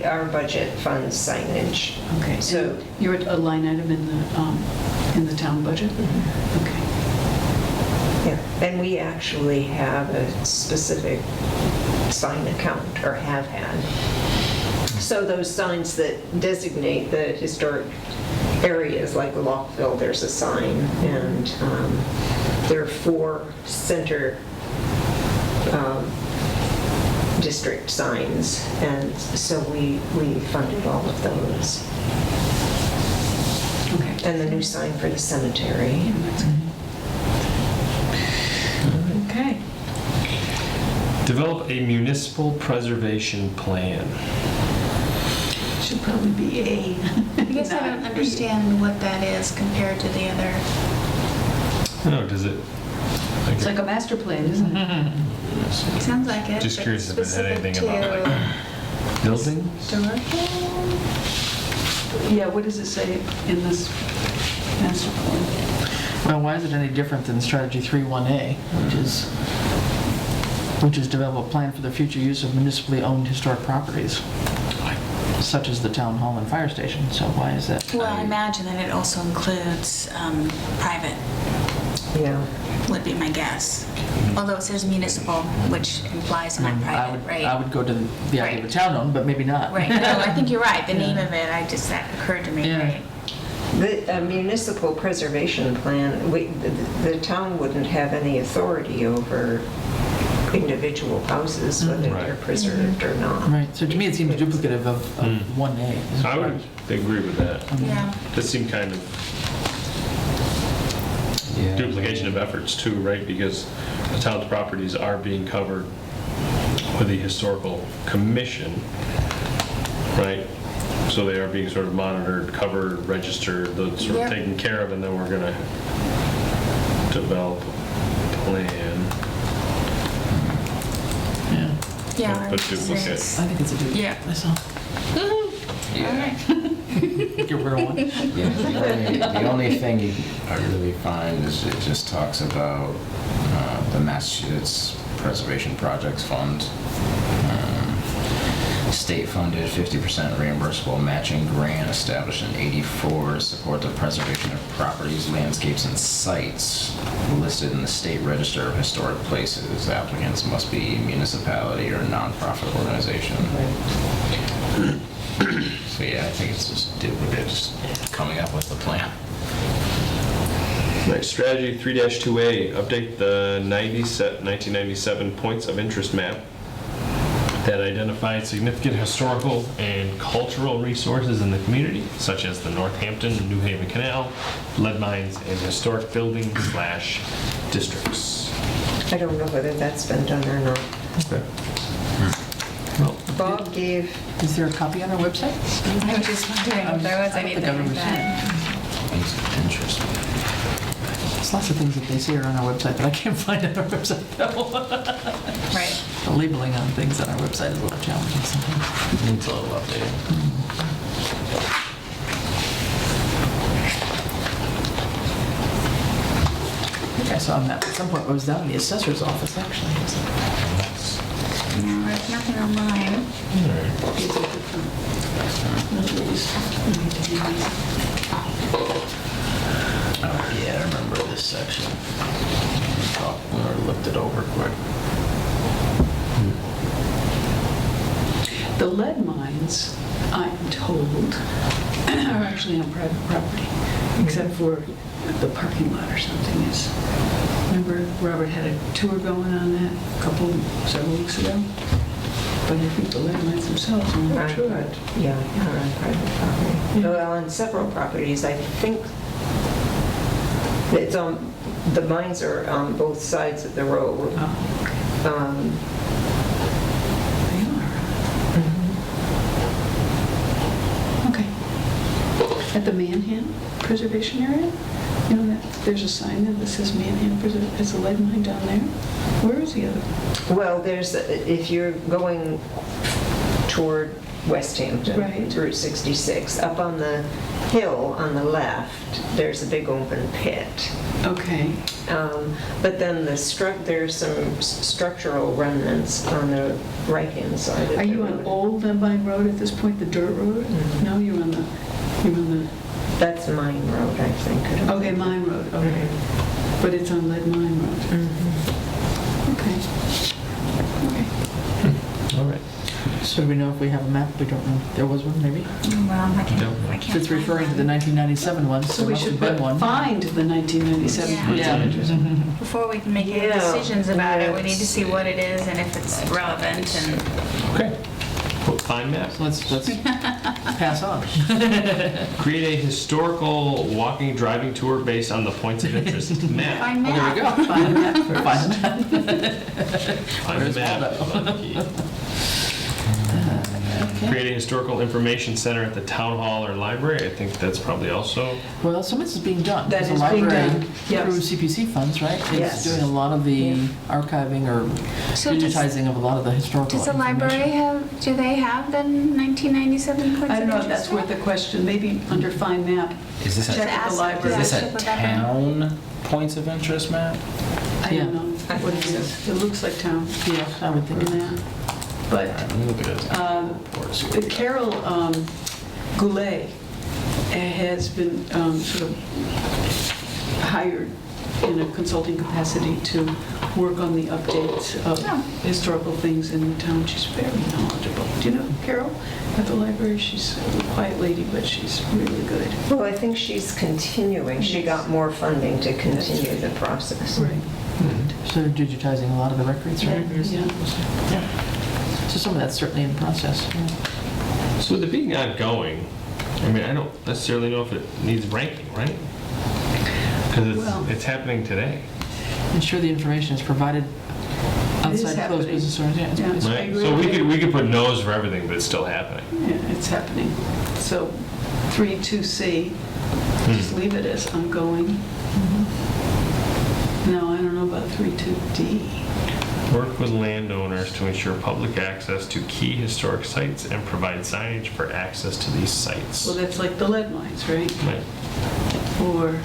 Our budget funds signage. okay. So- So you're a line item in the town budget? Okay. Yeah, and we actually have a specific sign account, or have had. So those signs that designate the historic areas, like Lockville, there's a sign, and there are 4 center district signs, and so we funded all of those. Okay. And the new sign for the cemetery. Okay. Develop a municipal preservation plan. Should probably be A. I guess I don't understand what that is compared to the other. No, does it? It's like a master plan, isn't it? It sounds like it. Just but curious if it had specific anything to about, like, buildings? historical? Yeah, what does it say in this master plan? Well, why is it any different than strategy 3-1A, which is develop a plan for the future use of municipally owned historic properties, such as the town hall and fire station? So why is that? Well, I imagine that it also includes private, Yeah. would be my guess. Although it says municipal, which implies not private, I right? would go to the idea of a Right. town-owned, but maybe not. Right, no, I think you're right. The name of it, that occurred to me, Yeah. right? The municipal preservation plan, the town wouldn't have any authority over individual houses, whether they're Right. preserved or not. Right, so to me, it seems duplicative of 1A. I would agree with that. Yeah. This seemed kind of duplication of efforts too, right? Because the town's properties are being covered with the historical commission, right? So they are being sort of monitored, covered, registered, sort Yep. of taken care of, and then we're gonna develop a plan. Yeah, Yeah. But duplicate. it's- I think it's a duplicate Yeah. myself. Yeah. Get rid of one. Yeah, the only thing I really find is it just talks about the Massachusetts Preservation Projects Fund. State-funded 50% reimbursable matching grant established in '84 support the preservation of properties, landscapes, and sites listed in the State Register of Historic Places. Applicants must be municipality or nonprofit organization. So yeah, I think it's just coming up with the plan. Next, strategy 3-2A, update the 1997 points of interest map that identifies significant historical and cultural resources in the community, such as the Northampton and New Haven Canal, lead mines, and historic buildings/districts. I don't know whether that's been done or not. Okay. Well, Bob gave, Is there a copy on our website? I was just wondering if there was I don't think anything I've like ever seen that. Points of interest. There's lots of things that they say are on our website that I can't find on our website though. Right. The labeling on things on our website is a little challenging sometimes. Needs a little updating. I think I saw a map at some point. I was down in the assessor's office, actually. No, there's nothing online. Oh, yeah, I remember this section. We looked it over quick. The lead mines, I'm told, are actually on private property, except for the parking lot or something is. Remember, Robert had a tour going on that several weeks ago? But I think the lead mines themselves are not sure. yeah, on private property. Well, on several properties, I think it's on, the mines are on both sides of the road. Oh, Um, they are. Okay. At the Manhan Preservation Area? You know, there's a sign there that says Manhan Preservation, there's a lead mine down there? Where is the other? Well, there's, if you're going toward Westhampton, Right. Route 66, up on the hill on the left, there's a big open pit. Okay. But then there's some structural remnants on the right-hand side of Are the you on road. Old Lead Mine Road at this point, the dirt road? Mhm. No, you're on the, That's Mine Road, I think. okay, Mine Road, okay. But it's on Lead Mine Road. Mhm. Okay. Okay. all right. So do we know if we have a map? We don't know. There was one, maybe? Well, I can't. No. I If can't it's find referring to the one. 1997 one, So so we must should have been one. find the 1997 Yeah. points of interest. Before we can make any Yeah. decisions about it, we need to Yes. see what it is and if it's relevant and. Okay. Well, find map. So let's pass on. Create a historical walking, driving tour based on the points of interest map. Find Well, there we map. go. Find a map first. Find a map. Find the Where's map. Waldo? Create a historical information center at the town hall or library. I think that's probably also, Well, some of this is being done. That The is being library, done, yes. through CPC funds, right? Yes. It's doing a lot of the Yeah. archiving or So does- digitizing of a lot of the historical Does the information. library do they have the 1997 points I don't of know if that's interest worth a question, maybe under find map, Is this check at the Is library. Is this Check a with that one. town points of interest map? I Yeah. don't know what it is. It looks like town. Yeah, I would think. Yeah. But Alright, let me look at it. Report, see what we got. Carol Goulet has been sort of hired in a consulting capacity to work on the updates of Oh. historical things in the town. She's very knowledgeable. Do you know Carol at the library? She's a quiet lady, but she's really good. Well, I think she's continuing. She got more funding to continue the process. Right. So they're digitizing a lot of the records, right? Yeah. Yeah. So some of that's certainly in process. Yeah. so with it being ongoing, I mean, I don't necessarily know if it needs ranking, right? Because Well- it's happening today. Ensure the information is provided is outside closed happening. business hours. Yeah, it's- Yeah. it's- I Right? agree So with you. we could put no's for everything, but it's still happening. Yeah, it's happening. So 3.2C, just leave it as ongoing. No, I don't know about 3.2D. Work with landowners to ensure public access to key historic sites and provide signage for access to these sites. Well, that's like the lead mines, right? Right. Or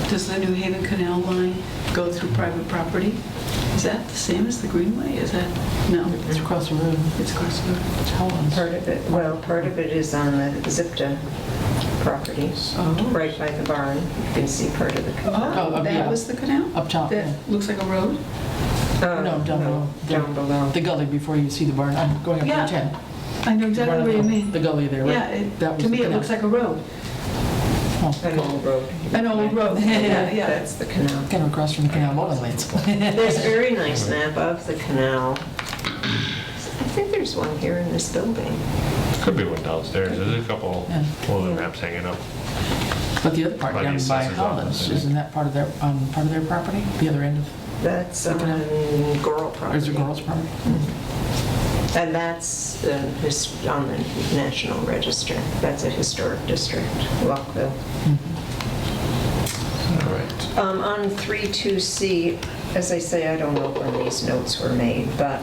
does the New Haven Canal line go through private property? Is that the same as the Greenway? Is that, no, It's across the road. it's across the road. It's Holland's. Part of it, well, part of it is on the Zipta property, Oh. right by the barn. You can see part of the canal. Oh, Oh, that yeah. was the canal? Up top, yeah. That looks like a road? No, down below. Down below. The gully before you see the barn. I'm going up Yeah. to 10. I know exactly what you mean. The gully there, right? Yeah, That was to the me, it canal. looks like a road. Oh, An old road. An old road, yeah, yeah. That's the canal. kind of across from the canal bowling lanes. There's a very nice map of the canal. I think there's one here in this building. Could be one downstairs. There's a couple Yeah. older maps hanging up. But the other part By the down by assessor's Holland's, office, I think. isn't that part of their property? The other end of, That's on Goral or is property. it Girls' property? And that's on the National Register. That's a historic district, Lockville. All right. On 32C, as I say, I don't know when these notes were made, but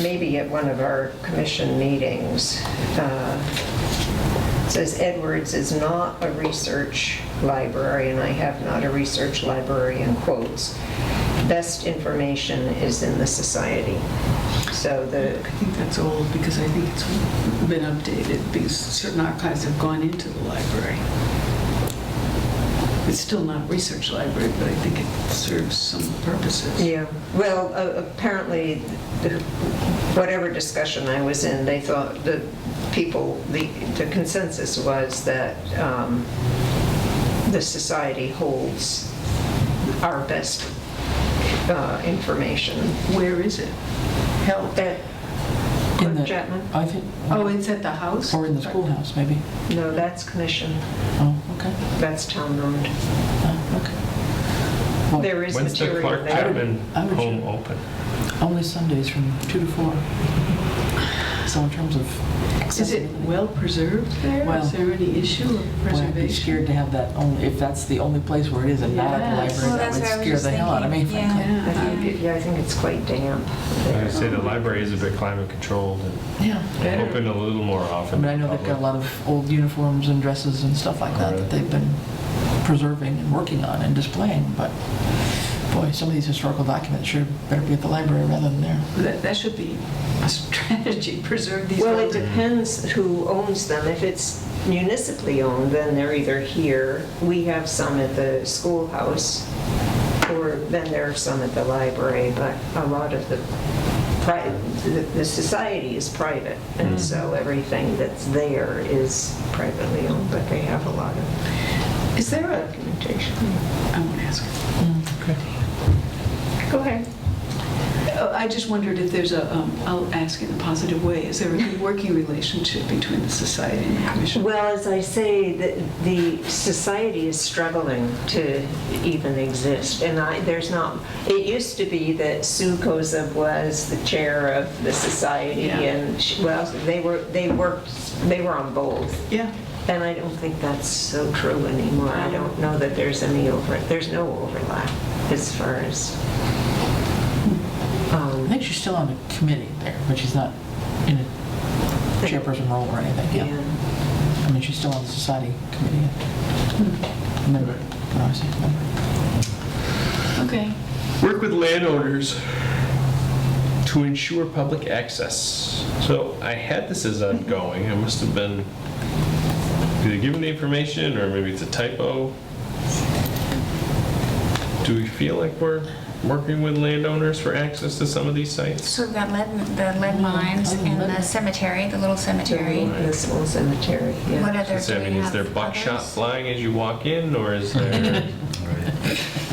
maybe at one of our commission meetings, it says Edwards is not a research library, and I have not a research library in quotes. Best information is in the society. So I think that's old because I think it's been updated because certain archives have gone into the library. It's still not a research library, but I think it serves some purposes. yeah, well, apparently, whatever discussion I was in, they thought the consensus was that the society holds our best information. Where is it held? At In the, Chapman? I think, Oh, it's at the house? or in the schoolhouse, maybe. No, that's commission. Oh, okay. That's town owned. Oh, okay. Well, There is When's the material Clark there. Chapman I would home sure. open? Only Sundays from 2 to 4. So in terms of Is it accessibility. well preserved there? Well, Is there any issue of Boy, I'd be preservation? scared to have that only, if that's the only place where it is and not at the Yes. library, Well, that that's would what I was scare just the hell out of me, thinking, frankly. Yeah. I think it's quite damp. I would say the library is a bit climate controlled Yeah. and open a little more I often. mean, I know they've got a lot of old uniforms and dresses and stuff like that Right. that they've been preserving and working on and displaying, but boy, some of these historical documents sure better be at the library rather than there. That should be a strategy, preserve these. Well, it buildings. depends who owns them. If it's municipally owned, then they're either here, we have some at the schoolhouse, or then there are some at the library, but a lot of the society is private, and so everything that's there is privately owned, but they have a lot of Is there a, documentation. I won't ask. Okay. Go ahead. I just wondered if there's a, I'll ask in a positive way, is there a good working relationship between the society and the commission? Well, as I say, the society is struggling to even exist, and there's not, it used to be that Sue Kozub was the chair of the society, Yeah. and, they were on both. Yeah. And I don't think that's so true anymore. I don't know that there's there's no overlap as far as, I think she's still on the committee there, but she's not in a chairperson role or anything, yeah. yeah. I mean, she's still on the society committee. Member, what do I say, member? Okay. Work with landowners to ensure public access. So I had this as ongoing. I must have been either given the information or maybe it's a typo. Do we feel like we're working with landowners for access to some of these sites? So we've got the lead mines in the cemetery, the little cemetery. The small cemetery, yeah. What other, So, do I we mean, is have there buckshot others? flying as you walk in, or is there,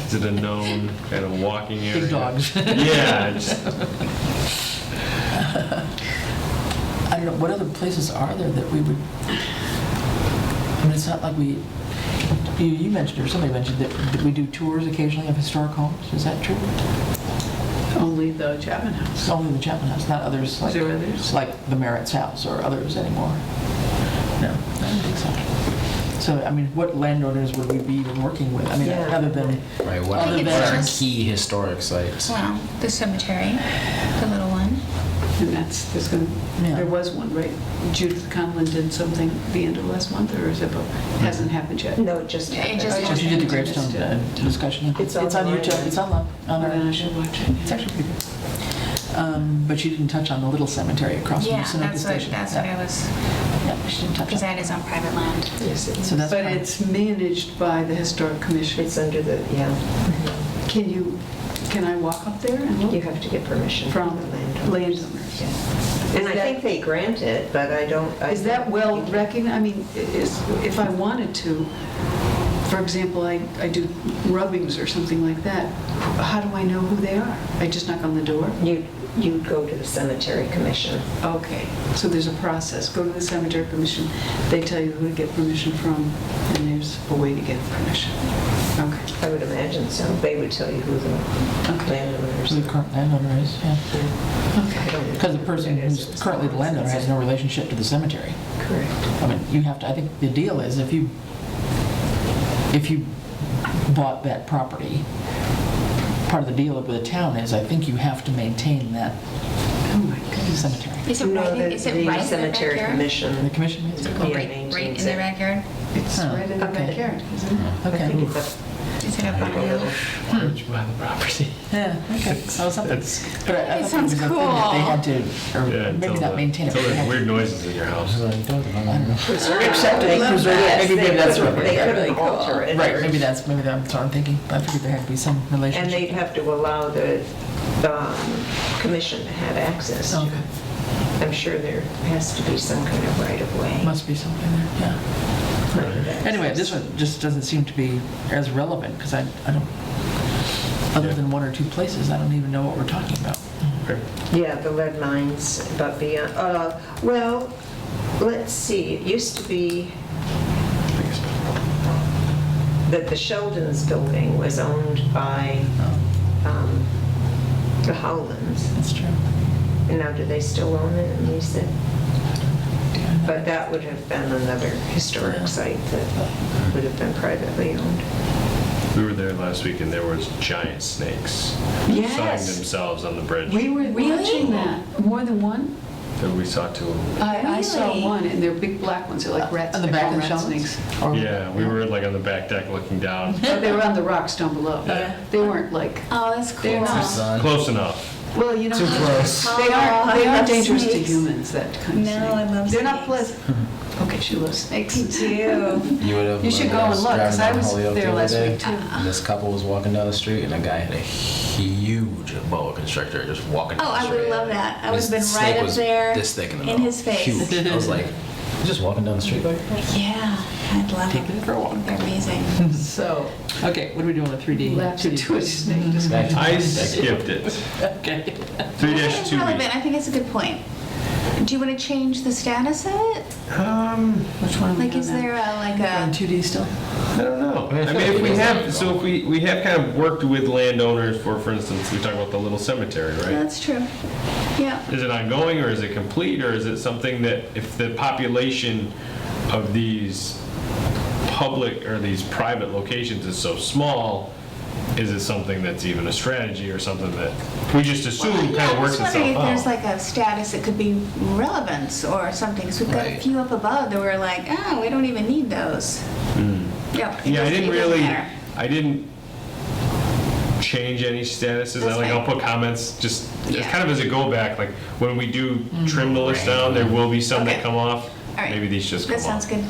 is it a known kind of walking area? Big dogs. Yeah, just, I don't know, what other places are there that we would, I mean, it's not like we, you mentioned, or somebody mentioned that we do tours occasionally of historic homes, is that true? Only the Chapman House. It's only the Chapman House, not others like, there others? like the Merritt's house or others anymore? No, I don't think so. So, I mean, what landowners would we be even working with? I mean, Yeah. other than, Right, what Other are than- our key historic sites? Well, the cemetery, the little one. And there's going Yeah. there was one, right? Judith Conlon did something the end of last month, or is it, hasn't happened yet? No, it just happened. It just so she did the gravestone discussion. It's on online. YouTube, it's on Oh, then I our, should watch it. it's actually pretty good. But she didn't touch on the little cemetery across from the Yeah, Sunoco that's what station. I was, Yeah, she didn't touch because on that it. is on private land. Yes, it So is. that's But fine. it's managed by the Historic Commission. It's under the, yeah. Can I walk up there and You look? have to get permission From from the landowner. landowners. Yeah. And I think they grant it, but I don't. Is that well recognized? I mean, if I wanted to, for example, I do rubbings or something like that, how do I know who they are? I just knock on the door? You'd go to the cemetery commission. Okay, so there's a process. Go to the cemetery commission, they tell you who to get permission from, and there's a way to get permission. Okay. I would imagine so. They would tell you who the landowners The current landowner is, yeah. Okay. Because the person who's currently the landowner has no relationship to the cemetery. Correct. I mean, you have to, I think the deal is if you bought that property, part of the deal with the town is I think you have to maintain that Oh my goodness. cemetery. Is it No, right, is it the right in the cemetery backyard? The commission. commission means? Yeah, Right in maintains the it. backyard? It's Huh, right in the okay. backyard, isn't it? I Okay. think it's Is it up on a hill? Why would you buy the property? Yeah, okay. Oh, something. It's, But I It thought sounds there was a thing that they cool. had to, or yeah, maybe not maintain it. until but they there's had weird noises in your house. to- I don't know. preserved. Except they preserve it. Yes, Maybe they that's what couldn't- They we're- couldn't alter it. Right, maybe that's what I'm thinking. I figured there had to be some relationship. And they'd have to allow the commission to have access to Okay. it. I'm sure there has to be some kind of right of way. Must be something there, yeah. Anyway, this one just doesn't seem to be as relevant, because I don't, other than one or two places, I don't even know what we're talking about. Okay. Yeah, the lead mines, but beyond, well, let's see, it used to be that the Sheldon's building was owned by the Howlands. That's true. And now, do they still own it and lease it? But that would have been another historic site that would have been privately owned. We were there last week and there was giant snakes Yes. sunning themselves on the bridge. We were Really? watching that. More than one? That we saw two of them. I saw Really? one, and they're big black ones. They're like rats. On the they're back called of the rat Sheldons? snakes. Or- Yeah, we were like on the back deck looking down. Oh, they were on the rocks down below. Yeah. They weren't like, Oh, that's They're cool. not. Sun. Close enough. well, you know. Too close. They Oh, I aren't love dangerous to snakes. humans, that kind of No, snake. I love They're not snakes. pleasant. Okay, she loves snakes. Me too. You would have. You should go and look, because I was there last week too. This couple was walking down the street and a guy had a huge boa constrictor just walking down Oh, the I street. would love that. I would His have been snake right up was there this thick in the in middle. his face. Huge. I was like, you're just walking down the street by yourself? Yeah, I'd love Taking it for a walk. They're amazing. So, Okay, what are we doing with 3D? laps into a snake. Just- Back to I the- skipped it. Okay. I think it's 3-2B. relevant. I think it's a good point. Do you want to change the status of it? Which one are we Like, is on now? there a, like On a, 2D still? I don't know. I mean, if we have, so if we have kind of worked with landowners for instance, we talk about the little cemetery, right? that's true. Yeah. Is it ongoing or is it complete or is it something that if the population of these public or these private locations is so small, is it something that's even a strategy or something that we just assume kind of works I was wondering itself if there's out? like a status that could be relevance or something, because we've got a Right. few up above that we're like, oh, we don't even need those. Yeah. it Yeah, I doesn't- didn't it doesn't really, matter. I didn't change any statuses. That's I'll fine. put comments just as Yeah. kind of as a go back, like when we do trim the list down, there will be some that Okay. come off. All right. Maybe these just come That off. sounds good.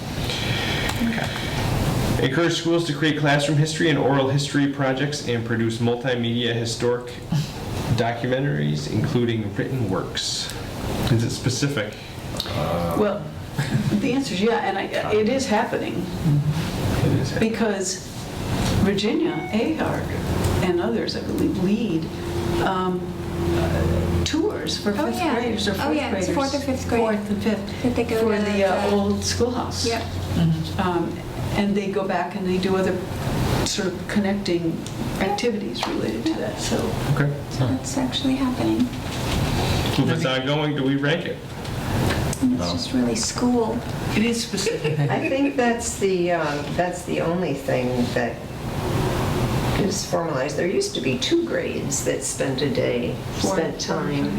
Encourage schools to create classroom history and oral history projects and produce multimedia historic documentaries, including written works. Is it specific? Well, the answer is yeah, and it is happening. It is. Because Virginia, Ahart, and others, I believe, lead tours for Oh, fifth yeah. graders or Oh, fourth yeah, it's graders. fourth or fifth grade. Fourth and fifth. That they go For to the the- old schoolhouse. Yep. And they go back and they do other sort of connecting activities related to that, so. Okay. That's actually happening. So if it's ongoing, do we rank it? And it's just really school. It is specific. I think that's the only thing that is formalized. There used to be 2 grades that spent a day, spent time.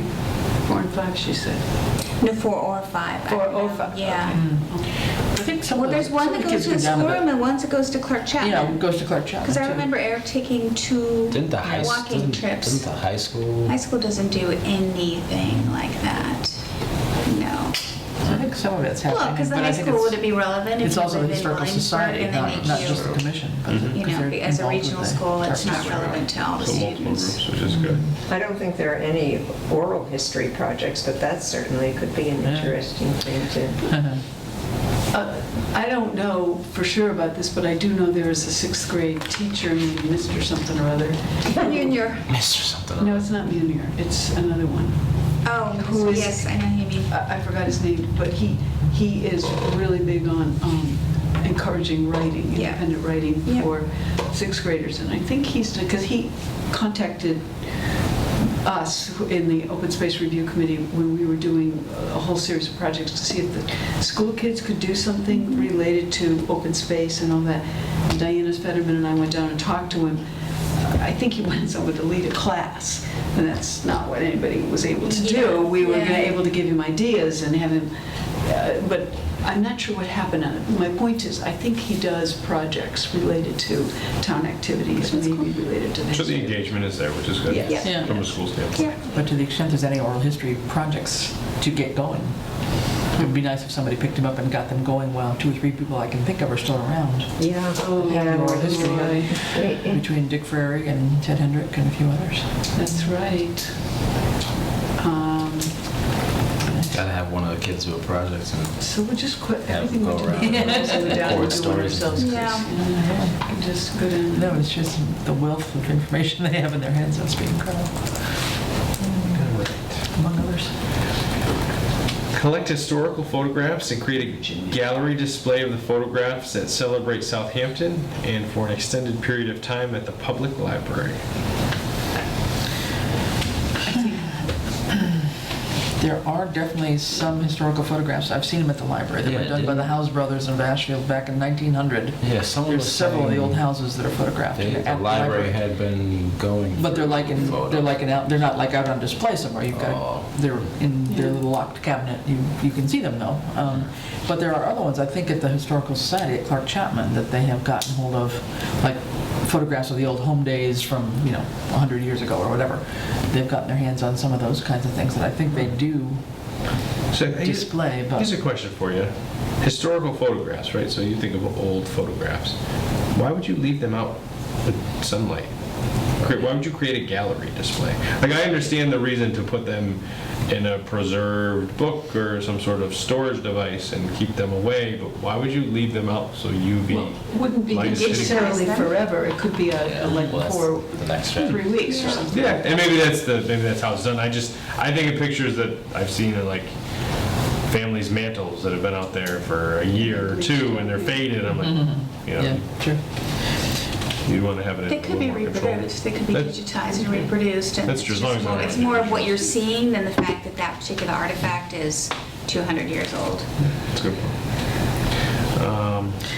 4 and 5, she said. No, 4 or 5. 4 or 5. Yeah. I think some Well, of there's those- one some that of goes to the kids go down schoolroom and one that goes to Clark Yeah, Chapman. goes to Clark Chapman. Because I too. remember Eric taking 2 Didn't the high walking didn't, trips. Didn't the high school? High school doesn't do anything like that. No. I think some of it's happening. Well, because the but high I think school, it's- would it be relevant if It's you also the live in historical Williamsburg society, and they not make just the you, commission. But you because know, they're as a involved with regional the school, it's not architecture. relevant to all the So multiple students. groups, which is good. I don't think there are any oral history projects, but that certainly could be an Yeah. interesting thing to. I don't know for sure about this, but I do know there is a sixth grade teacher named Mr. something or other. Junior. Mr. something. No, it's not Munier, it's another one. Oh, Who is- yes, I know who you mean. I forgot his name, but he is really big on encouraging writing, Yeah. independent writing Yeah. for sixth graders. And I think because he contacted us in the Open Space Review Committee when we were doing a whole series of projects to see if the school kids could do something related to open space and all that. And Diana Fetterman and I went down and talked to him. I think he wanted someone to lead a class, and that's not what anybody was able to do. We were Yeah. able to give him ideas and have him, but I'm not sure what happened. My point is, I think he does projects related to town activities, maybe related to this. So the engagement is there, which is good. Yes. Yeah. From a school standpoint. Yeah. But to the extent there's any oral history projects to get going, it would be nice if somebody picked them up and got them going while 2 or 3 people I can think of are still around. Yeah. Oh, Yeah, oral history. boy. Between Dick Frary and Ted Hendrick and a few others. That's right. Um, Gotta have one of the kids do a project and So we'll just quit Have everything go we do. around. We'll go down and Record do it stories. ourselves, 'cause, Yeah. you know, just go down. No, it's just the wealth of information they have in their hands must be incredible, among others. Collect historical photographs and create a gallery display of the photographs that celebrate Southampton and for an extended period of time at the public library. There are definitely some historical photographs. I've seen them at the library. They were Yeah, done by didn't- the House brothers in Ashfield back in 1900. yeah, someone There's was several of the saying old houses that are photographed they- at the library had been going. But they're for like in, photos. they're like in out, they're not like out on display somewhere. You've got, Oh. they're in their Yeah. little locked cabinet. You can see them though. But there are other ones, I think at the Historical Society at Clark Chapman, that they have gotten hold of, like photographs of the old home days from, 100 years ago or whatever. They've gotten their hands on some of those kinds of things that I think they do So display, but. here's a question for you. Historical photographs, right? So you think of old photographs. Why would you leave them out with sunlight? Why would you create a gallery display? Like, I understand the reason to put them in a preserved book or some sort of storage device and keep them away, but why would you leave them out so UV? Well, wouldn't be light is hitting- necessarily forever. It could be Yeah, like well, that's for the next gen. 3 weeks or something. Yeah, and maybe that's how it's done. I think of pictures that I've seen of like families' mantles that have been out there for a year or two and they're faded. I'm like, Yeah, sure. you want to have it in They a could be little more control. reproduced, they could be That- digitized and reproduced. And That's true, as long as they're not it's more of what digitized. you're seeing than the fact that that particular artifact is 200 years old. That's a good point.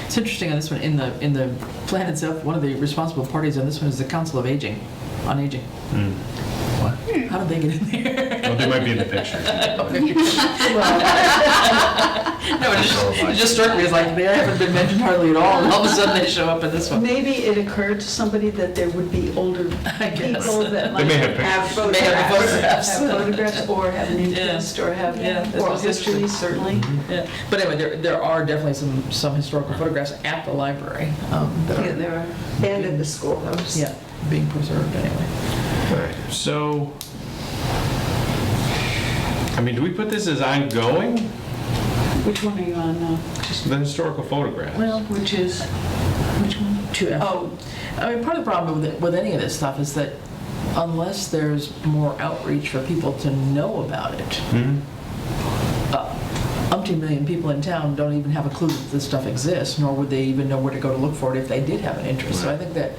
It's interesting on this one, in the plan itself, one of the responsible parties on this one is the Council of Aging, on Aging. What? How did they get in there? Oh, they might be in the picture. No, it just struck me as like, they haven't been mentioned hardly at all, and all of a sudden they show up in this one. Maybe it occurred to somebody that there would be older I guess. people that might may have have They have the photographs. have photographs or have an interest or have Yeah, that's oral what's history, interesting. certainly. Yeah. But anyway, there are definitely some historical photographs at the library that Yeah, are, there are. And in the schoolhouse. yeah, being preserved anyway. All right, so, I mean, do we put this as ongoing? Which one are you on now? The historical photographs? Well, Which is, which one? 2F. Oh, I mean, part of the problem with any of this stuff is that unless there's more outreach for people to know about it, Hmm? umpteen million people in town don't even have a clue that this stuff exists, nor would they even know where to go to look for it if they did have an interest. So I think that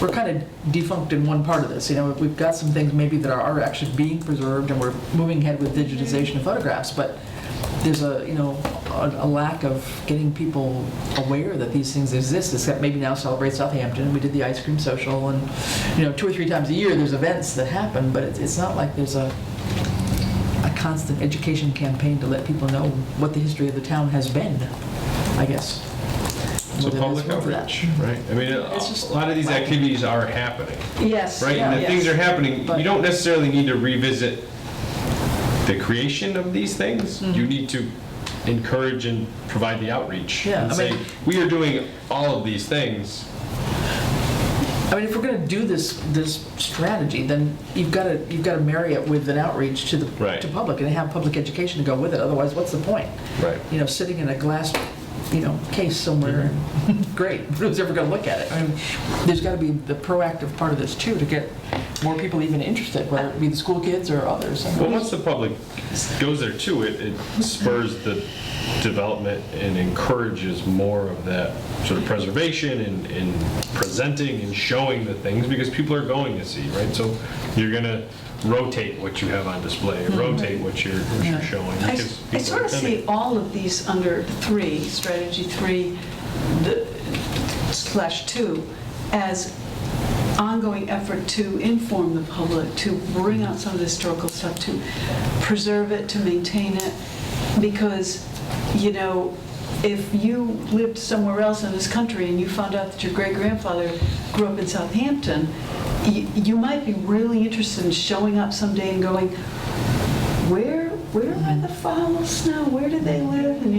we're kind of defunct in one part of this. We've got some things maybe that are actually being preserved, and we're moving ahead with digitization of photographs, but there's a lack of getting people aware that these things exist, except maybe now Celebrate Southampton. We did the ice cream social, and 2 or 3 times a year there's events that happen, but it's not like there's a constant education campaign to let people know what the history of the town has been, I guess. So Whether public there's room for that. outreach, right? I mean, It's just a lot of these lacking. activities are happening, yes. right? And the yes. things are happening, But- you don't necessarily need to revisit the creation of these things, you need to encourage and provide the outreach. Yeah, And I say, mean- we are doing all of these things. I mean, if we're going to do this strategy, then you've got to marry it with an outreach to the Right. to public and have public education to go with it. Otherwise, what's the point? Right. You know, sitting in a glass, case somewhere, and great. Who's ever going to look at it? I mean, there's got to be the proactive part of this too to get more people even interested, whether it be the school kids or others. Well, once the public goes there too, it spurs the development and encourages more of that sort of preservation and presenting and showing the things, because people are going to see, right? So you're gonna rotate what you have on display, rotate what you're showing. I because I people sort are of attending. see all of these under strategy 3, /2, as ongoing effort to inform the public, to bring out some of the historical stuff, to preserve it, to maintain it, because, if you lived somewhere else in this country and you found out that your great-grandfather grew up in Southampton, you might be really interested in showing up someday and going, where are the fowls now? Where do they live? And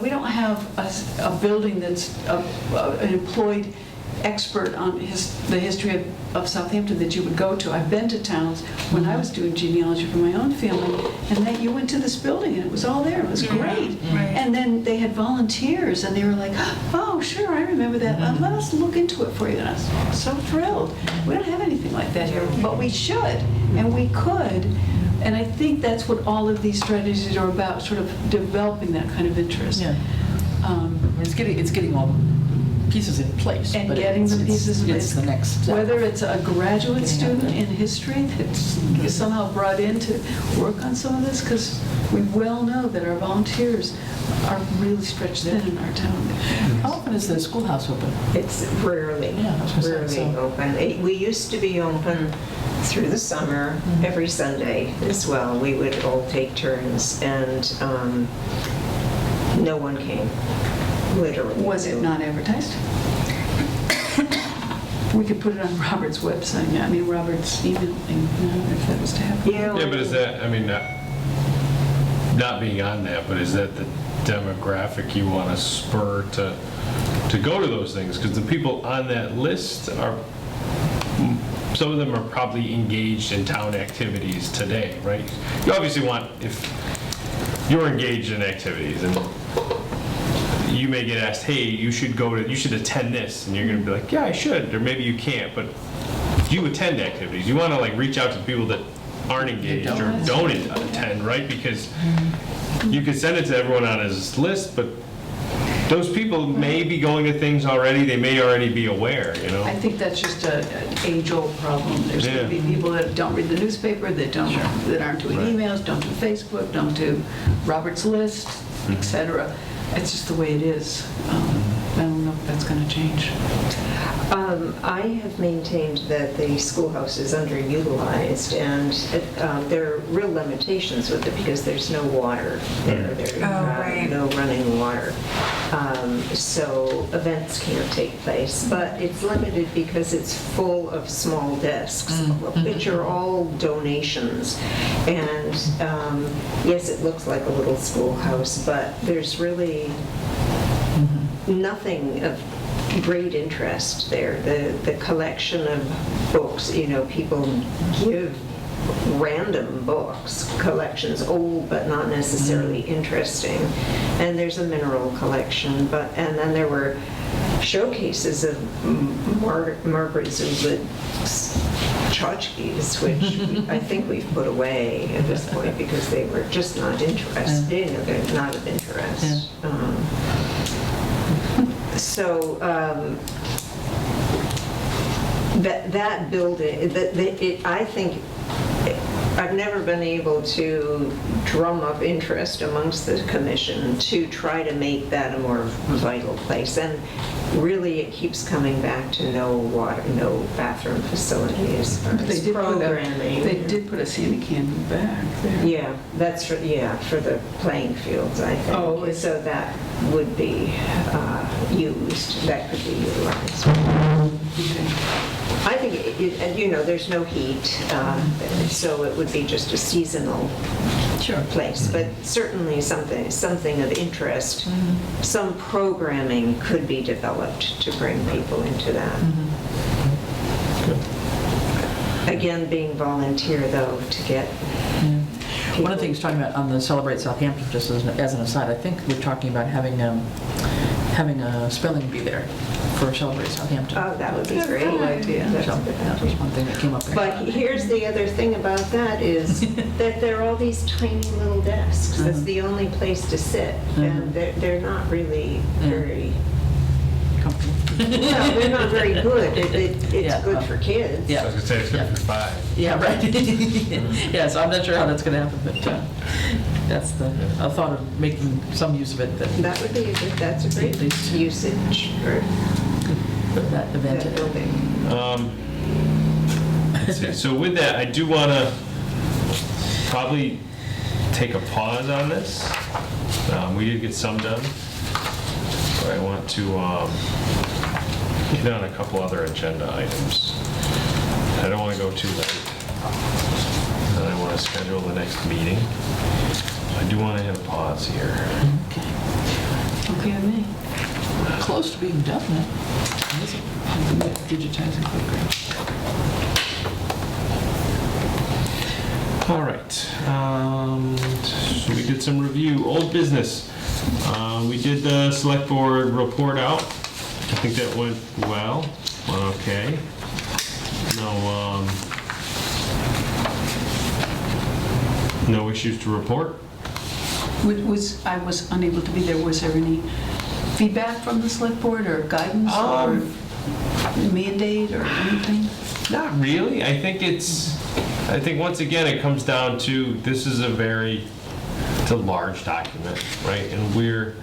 we don't have a building that's an employed expert on the history of Southampton that you would go to. I've been to towns when I was doing genealogy for my own family, and that you went to this building and it was all there. It was great. Right. And then they had volunteers and they were like, oh, sure, I remember that. Let us look into it for you. And I was so thrilled. We don't have anything like that here, but we should, and we could. And I think that's what all of these strategies are about, sort of developing that kind of interest. Yeah. It's getting all pieces in place. And but getting the pieces in place. It's the next step. Whether it's a graduate Getting out student there. in history that's somehow brought in to work on some of this, because we well know that our volunteers are really stretched thin in our town. How often is the schoolhouse open? It's rarely, Yeah, I was gonna say, rarely so- open. We used to be open through the summer, every Sunday as well. We would all take turns, and no one came, literally. Was it not advertised? We could put it on Robert's website, Robert's email thing, if that was to happen. Yeah, Yeah, but is that, not being on that, but is that the demographic you want to spur to go to those things? Because the people on that list are, some of them are probably engaged in town activities today, right? You obviously want, if you're engaged in activities and you may get asked, hey, you should attend this, and you're going to be like, yeah, I should, or maybe you can't, but if you attend activities, you want to reach out to the people that aren't engaged or don't attend, right? Because you could send it to everyone on his list, but those people may be going to things already, they may already be aware, I think that's just an age-old problem. There's going to be people that don't read the newspaper, that aren't doing Right. emails, don't do Facebook, don't do Robert's List, etc. It's just the way it is. I don't know if that's going to change. I have maintained that the schoolhouse is underutilized, and there are real limitations with it because there's no water there. There's right. no running water. So events can't take place, but it's limited because it's full of small desks, which are all donations. And yes, it looks like a little schoolhouse, but there's really nothing of great interest there. The collection of books, people give random books, collections, old but not necessarily interesting. And there's a mineral collection, and then there were showcases of Margaret Zublit's tchotchkes, which I think we've put away at this point because they were just not interested. They're not of interest. So that building, I think I've never been able to drum up interest amongst the commission to try to make that a more vital place. And really, it keeps coming back to no water, no bathroom facilities, programming. They did put a sandy can in the back there. Yeah, that's for the playing fields, I think. Oh, so that would be used. That could be utilized. I think, and there's no heat, so it would be just a seasonal place, but certainly something of interest. Some programming could be developed to bring people into that. Again, being volunteer though, to get people. One of the things talking about on the Celebrate Southampton, just as an aside, I think we're talking about having a spelling bee there for Celebrate Southampton. Oh, that would be great. That's So a good that was one thing that came up there. But here's the other thing about that is that there are all these tiny little desks. That's the only place to sit, and they're not really very, Comfortable. well, they're not very good. It's Yeah. good for kids. Yeah. I was gonna say it's good for 5. Yeah, right. Yeah, so I'm not sure how that's going to happen, but that's a thought of making some use of it, That would be that's a great At least. usage for that event. that building. Let's see. So with that, I do want to probably take a pause on this. We did get some done, but I want to hit on a couple other agenda items. I don't want to go too late. And I want to schedule the next meeting. I do want to hit a pause here. Okay with me. Close to being done now. Digitizing program. All right. So we did some review. Old business. We did the select board report out. I think that went well. Went okay. No issues to report. I was unable to be there. Was there any feedback from the select board or guidance or mandate or anything? Not really. I think once again it comes down to this is it's a large document, right? And we're,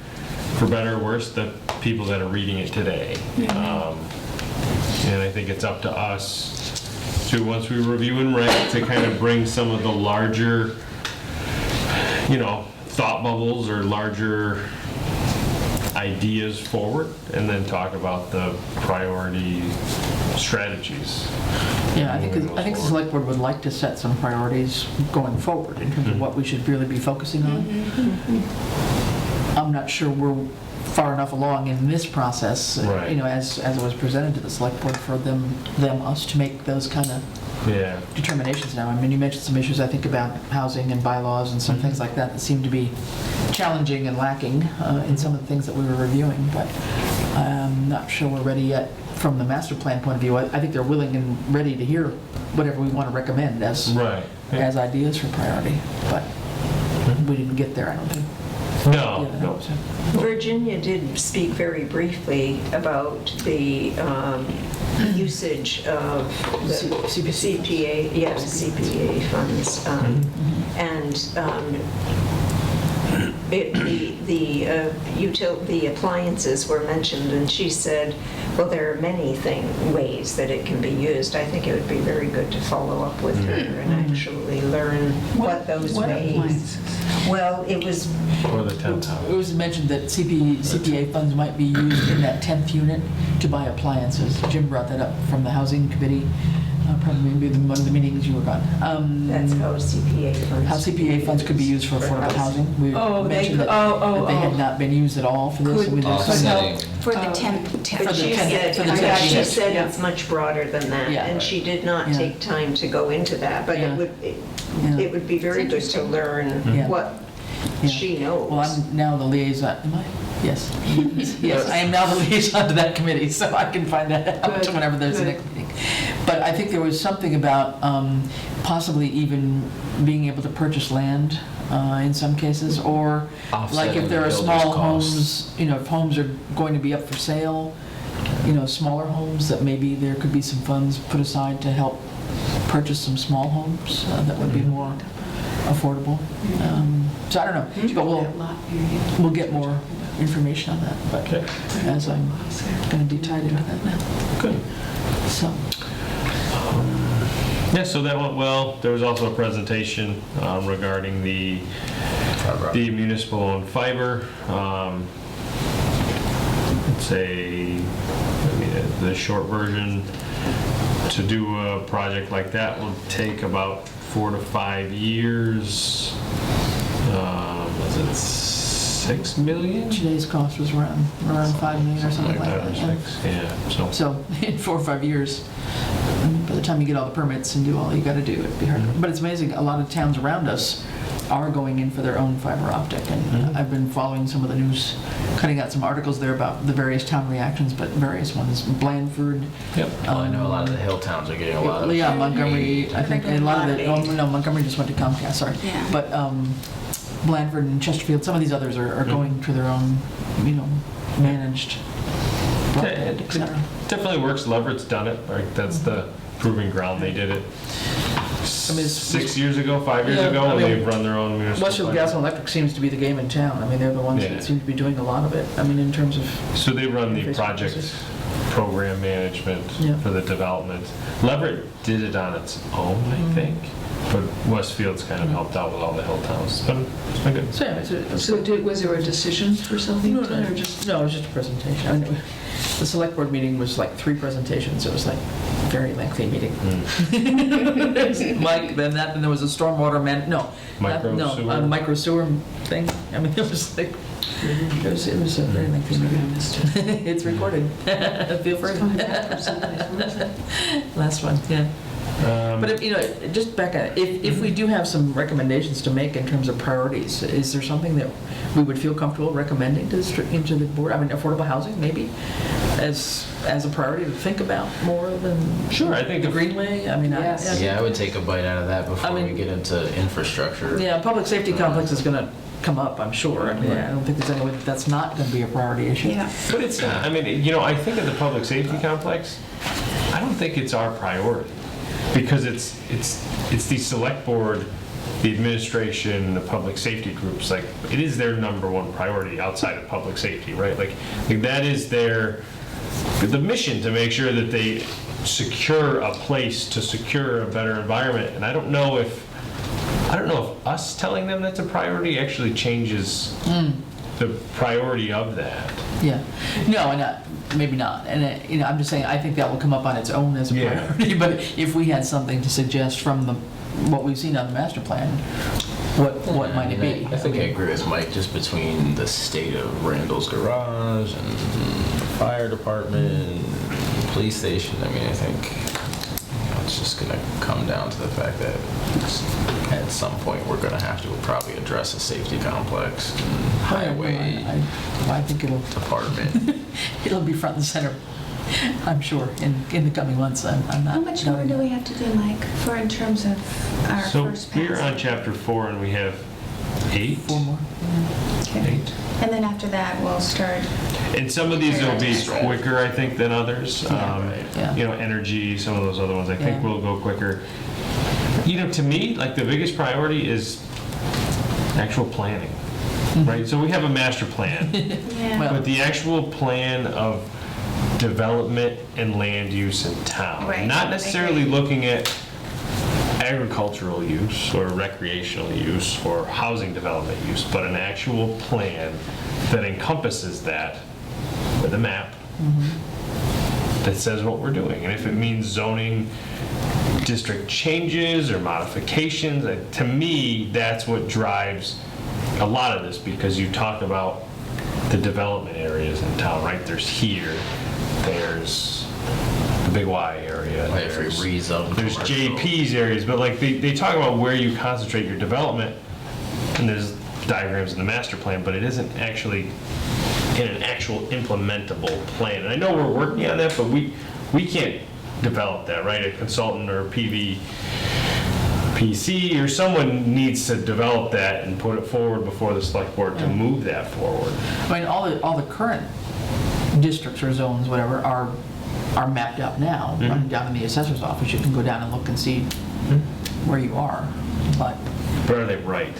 for better or worse, the people that are reading it today. And I think it's up to us to, once we review and write, to kind of bring some of the larger, thought bubbles or larger ideas forward, and then talk about the priority strategies. Yeah, I think the select board would like to set some priorities going forward in terms of what we should really be focusing on. I'm not sure we're far enough along in this process, Right. As it was presented to the select board for us to make those kind of Yeah. determinations now. I mean, you mentioned some issues, I think, about housing and bylaws and some things like that seem to be challenging and lacking in some of the things that we were reviewing, but I'm not sure we're ready yet from the master plan point of view. I think they're willing and ready to hear whatever we want to recommend as ideas for priority, but we didn't get there, I don't think. No. So. Virginia did speak very briefly about the usage of the CPA, CPA funds, and the appliances were mentioned, and she said, well, there are many ways that it can be used. I think it would be very good to follow up with her and actually learn what those ways. appliances? Well, it was Or the 10th house. It was mentioned that CPA funds might be used in that 10th unit to buy appliances. Jim brought that up from the housing committee, probably maybe one of the meetings you were on. that's how CPA funds. How CPA funds could be used for affordable housing. We mentioned that they had not been used at all for this. and we did some- Offsetting. For the temp. But For the she 10th said, for the 10th she unit. said it's much broader than that, Yeah. and she did not Yeah. take time to go into that, but Yeah. it would be very good to learn Yeah. what Yeah. she knows. Well, I'm now the liaison, am I? Yes. Yes, I am now the liaison to that committee, so I can find that out Good, whenever there's the good. next meeting. But I think there was something about possibly even being able to purchase land in some cases, or like Offsetting if there the are small builder's costs. homes, if homes are going to be up for sale, smaller homes, that maybe there could be some funds put aside to help purchase some small homes that would be more affordable. So I don't know, but we'll get more information on that, but Okay. as I'm going to be tied into that now. Good. So, Yeah, so that went well. There was also a presentation regarding the municipal-owned fiber. It's the short version, to do a project like that will take about 4 to 5 years. Was it 6 million? Today's cost was around 5 million or something like Or that. 6, yeah. So in 4 or 5 years, by the time you get all the permits and do all you got to do, it'd be hard. But it's amazing, a lot of towns around us are going in for their own fiber optic. And I've been following some of the news, cutting out some articles there about the various town reactions, but various ones. Blandford. Yep. Well, I know a lot of the hill towns are getting a lot of. Yeah, Montgomery, I think, and a lot of it, oh, no, Montgomery just went to Comcast, sorry. Yeah. But Blandford and Chesterfield, some of these others are going to their own, managed broadband, et cetera. Definitely works. Leverett's done it. Right? That's the proving ground. They did it I mean, 6 years ago, 5 years Yeah, ago, I and mean, they've run their own municipal. Westfield fiber. Gas and Electric seems to be the game in town. I mean, they're the ones Yeah. that seem to be doing a lot of it. I mean, in terms of, So they run the Interface project purposes. program management Yeah. for the development. Leverett did it on its own, I think, but Westfield's kind of helped out with all the hill towns. It's been good. so yeah, it's So was there a decision for Southampton or just? no, it was just a presentation. I mean, the select board meeting was like 3 presentations. It was like a very lengthy meeting. Mike, then there was a stormwater micro sewer thing. I mean, it was like, it was a very lengthy meeting. It's recorded. Feel free. It's coming back from someplace. Where is it? Last one, yeah. But if, just back at it, if we do have some recommendations to make in terms of priorities, is there something that we would feel comfortable recommending to the board? I mean, affordable housing, maybe, as a priority to think about more than Sure, I think the if- Greenway? I mean, Yes. Yeah, I would take a bite out of that before I mean- we get into infrastructure. Yeah, public safety complex is going to come up, I'm sure. I mean, I don't think there's any way that that's not going to be a priority issue. Yeah. But it's not. I mean, I think of the public safety complex, I don't think it's our priority. Because it's the select board, the administration, the public safety groups, like, it is their number one priority outside of public safety, right? Like that is the mission, to make sure that they secure a place, to secure a better environment. And I don't know if us telling them that's a priority actually changes the priority of that. Yeah. No, and maybe not. And I'm just saying, I think that will come up on its own as a Yeah. priority. But if we had something to suggest from what we've seen on the master plan, what might it be? I think I agree with Mike, just between the state of Randall's garage and the fire department, police station. I mean, I think it's just going to come down to the fact that at some point we're going to have to probably address a safety complex, and highway I think department. it'll be front and center, I'm sure, in the coming months. I'm not. How much more do we have to do, Mike, in terms of our So first pass? we're on chapter 4 and we have 8. 4 more. Okay. And then after that, we'll start. And some of these will be quicker, I think, than others. Yeah. Energy, some of those other ones, I think Yeah. will go quicker. To me, like, the biggest priority is actual planning, right? So we have a master plan, Yeah. Well- but the actual plan of development and land use in town. Right. Not necessarily I agree. looking at agricultural use or recreational use or housing development use, but an actual plan that encompasses that with a map that says what we're doing. And if it means zoning district changes or modifications, to me, that's what drives a lot of this, because you talk about the development areas in town, right? There's there's the Big Y area. Like if we rezone There's commercial. JP's areas, but like they talk about where you concentrate your development, and there's diagrams in the master plan, but it isn't actually in an actual implementable plan. And I know we're working on that, but we can't develop that, right? A consultant or a PC or someone needs to develop that and put it forward before the select board to move that forward. I mean, all the current districts or zones, whatever, are mapped out now. I mean, down in the assessor's office, you can go down and look and see where you are. But, But are they right?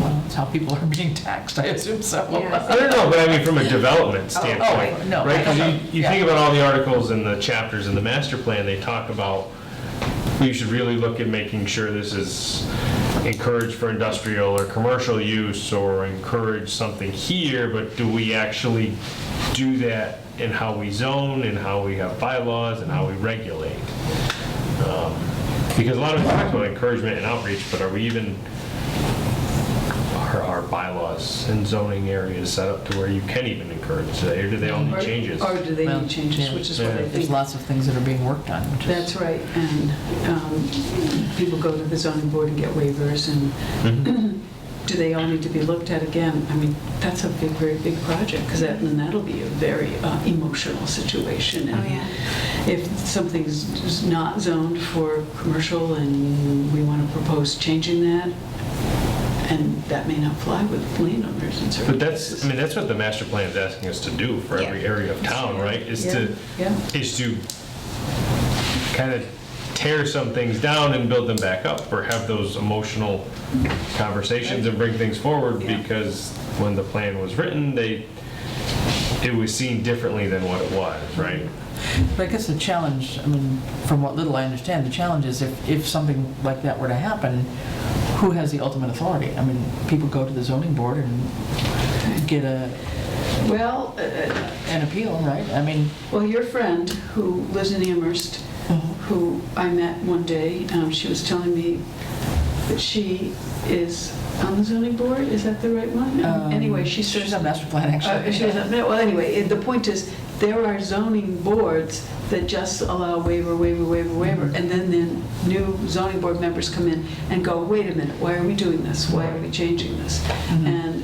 well, it's how people are being taxed, I assume so. I don't know, but I mean from a development standpoint, no, right? Because you yeah. think about all the articles and the chapters in the master plan, they talk about, we should really look at making sure this is encouraged for industrial or commercial use, or encourage something here, but do we actually do that in how we zone and how we have bylaws and how we regulate. Because a lot of it talks about encouragement and outreach, but are we even, are our bylaws and zoning areas set up to where you can even encourage that, or do they all need changes? Or do they Well, need changes, yeah. which is what I There's think. lots of things that are being worked on, which is. That's right, and people go to the zoning board and get waivers, and Mhm. do they all need to be looked at again? I mean, that's a big, very big project, because that'll be a very emotional situation. Oh, And yeah. if something's just not zoned for commercial and we want to propose changing that, and that may not fly with landowners in certain But that's, cases. I mean, that's what the master plan is asking us to do for every area of town, right? Is to kind of tear some things down and build them back up, or have those emotional conversations and bring things forward, Yeah. because when the plan was written, it was seen differently than what it was, right? But I guess the challenge, I mean, from what little I understand, the challenge is if something like that were to happen, who has the ultimate authority? I mean, people go to the zoning board and get Well, an appeal, right? I mean, well, your friend who lives in Amherst, who I met one day, she was telling me that she is on the zoning board. Is that the right one? Anyway, she says. she's on master plan, actually. Well, anyway, the point is, there are zoning boards that just allow waiver, and then new zoning board members come in and go, wait a minute, why are we doing this? Why are we changing this? And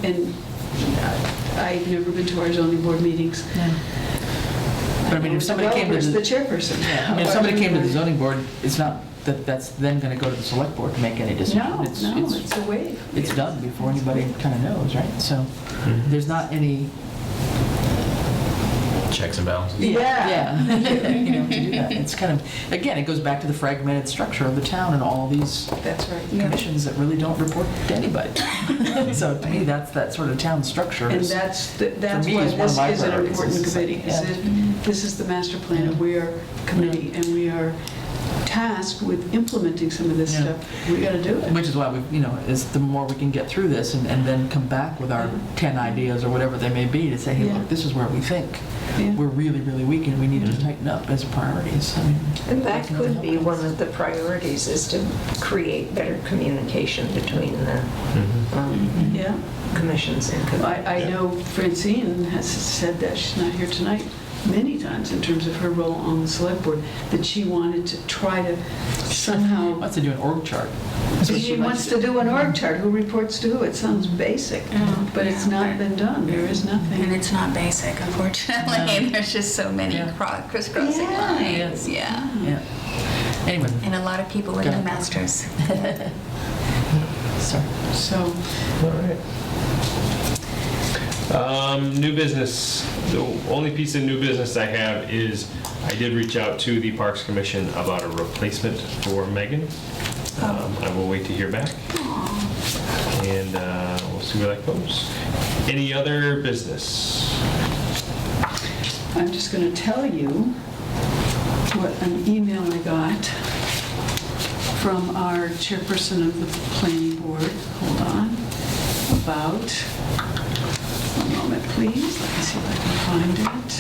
and I've never been to our zoning board meetings. Yeah. But I mean, if somebody came to The the, chairperson. I mean, if somebody came to the zoning board, it's not that that's then going to go to the select board to make any decision. No, it's a waive. It's done before anybody kind of knows, right? So there's not any. Checks and balances. Yeah. You know, to do that. It's kind of, again, it goes back to the fragmented structure of the town and all these That's right. commissions that really don't report to anybody. So to me, that's that sort of town structure. And is- that's me, why is one of this my is an priorities, important is committee. like, This is the master plan, and we are committee, and we are tasked with implementing some of this Yeah. stuff. We got to do it. Which is why we, you know, is the more we can get through this and then come back with our 10 ideas or whatever they may be to say, hey, Yeah. look, this is where we think Yeah. we're really, really weak and we need to tighten up as priorities. I mean, And that that's another could be help. one of the priorities, is to create better communication between the Yeah. commissions and committees. I know Francine has said that, she's not here tonight, many times in terms of her role on the select board, that she wanted to try to somehow, Wants to do an org chart. That's what she wants to do an org chart, who reports to who. It sounds basic, but it's not been done. There is And nothing. it's not basic, unfortunately. There's just so many Yeah. crisscrossing Yeah. lines. Yeah. Yeah. Anyway, And a lot of people with Got no it. masters. sorry. So, All right. New business. The only piece of new business I have is I did reach out to the Parks Commission about a replacement for Megan. I will wait to hear back. And we'll see where that goes. Any other business? I'm just going to tell you what an email I got from our chairperson of the planning board. Hold on. About, one moment please, let me see if I can find it.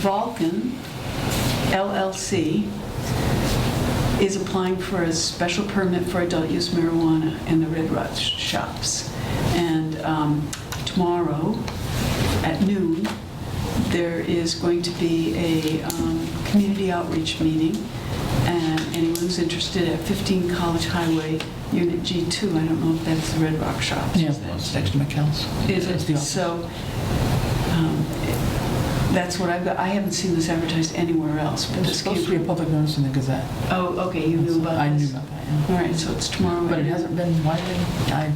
Vulcan LLC is applying for a special permit for adult use marijuana in the Red Rock shops. And tomorrow at noon, there is going to be a community outreach meeting, and anyone who's interested at 15 College Highway, Unit G2, I don't know if that's the Red Rock shops. Yeah, Is that- it's next to McAllis. Is It's the it? office. So, that's what I've got. I haven't seen this advertised anywhere else, but There's this supposed came to be a from... public notice in the Gazette. Oh, okay, you knew about I knew this? about that, yeah. All right, so it's tomorrow. But it at hasn't been widely, I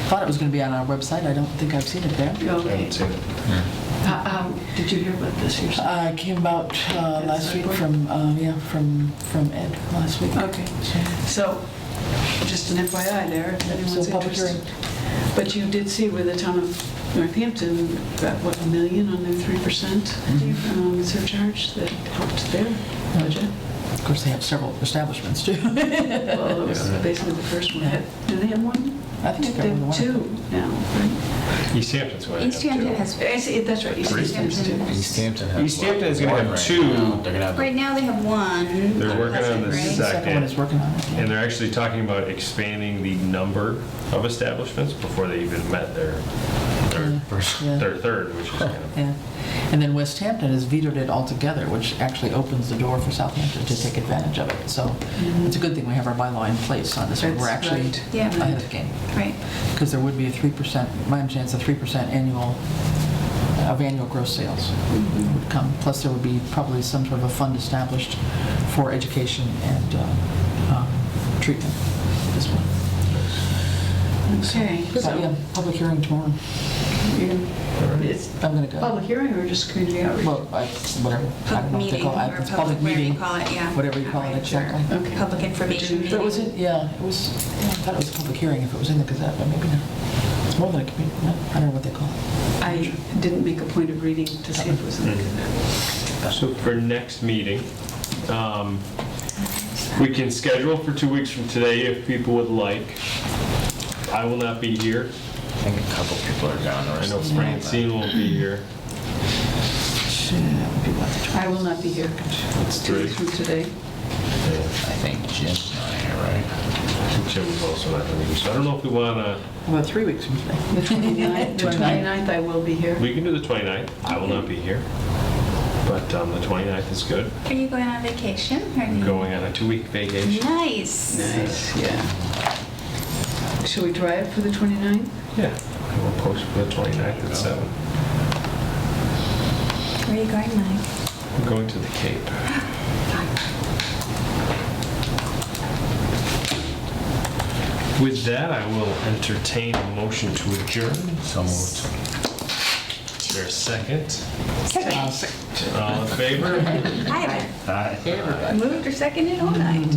thought it was going to be on our website. I don't think I've seen it there. noon. I Okay. haven't seen it. Did you hear about this yourself? I came about last week from Ed last week. Okay. So, just an FYI there, if anyone's So public interested. But you did see where the town of Northampton got, what, $1 million on their 3% surcharge that helped their budget? Of course, they have several establishments too. Well, that was basically the first one. Yeah. Do they have one? I think They they've got have one. two now, right? Easthampton's going to have Easthampton two. has, That's right, Easthampton's two. Easthampton has. Easthampton is gonna one have right two. now. They're gonna have. right now they have one. They're working on the Right? The second one is working on it. yeah. And they're actually talking about expanding the number of establishments before they even met their Yeah. third, which is kind of, Yeah, and then West Hampton has vetoed it altogether, which actually opens the door for Southampton to take advantage of it. So it's a good thing we have our bylaw in place on this one. We're That's actually right. Yeah. ahead of the game. Right. Because there would be a 3%, my understanding is a 3% of annual gross sales would come. Plus there would be probably some sort of a fund established for education and treatment as well. Okay. But yeah, public hearing tomorrow. It's I'm going to go. public hearing or just community outreach? Well, whatever. I don't know what they call it. Or It's public whatever you meeting, call it, yeah. whatever you call it Right, sure. exactly. Okay. Public information But it was meeting. in, yeah, it was, I thought it was a public hearing if it was in the Gazette, but maybe not. It's more than a community, no, I don't know what they call it. I didn't make a point of reading to see if it was in the Gazette. so for next meeting, we can schedule for 2 weeks from today if people would like. I will not be here. I think a couple people are gone. The I rest know of them are not. Francine won't be here. I will not be here. It's 2 three. weeks from today. I think Jim's not here, right? Jim was also not going to be here. So I don't know if we want to, About 3 weeks from today. The 29th, the 29th I will be here. we can do the 29th. I will not be here. But the 29th is good. Are you going on vacation? Or I'm going on a 2-week vacation. Nice. Nice, yeah. Shall we try it for the 29th? Yeah, I will post for the 29th at 7. Where are you going, Mike? I'm going to the Cape. With that, I will entertain a motion to adjourn. So moved. Is there a second? Second. All in favor? I haven't Hi. moved or seconded all night.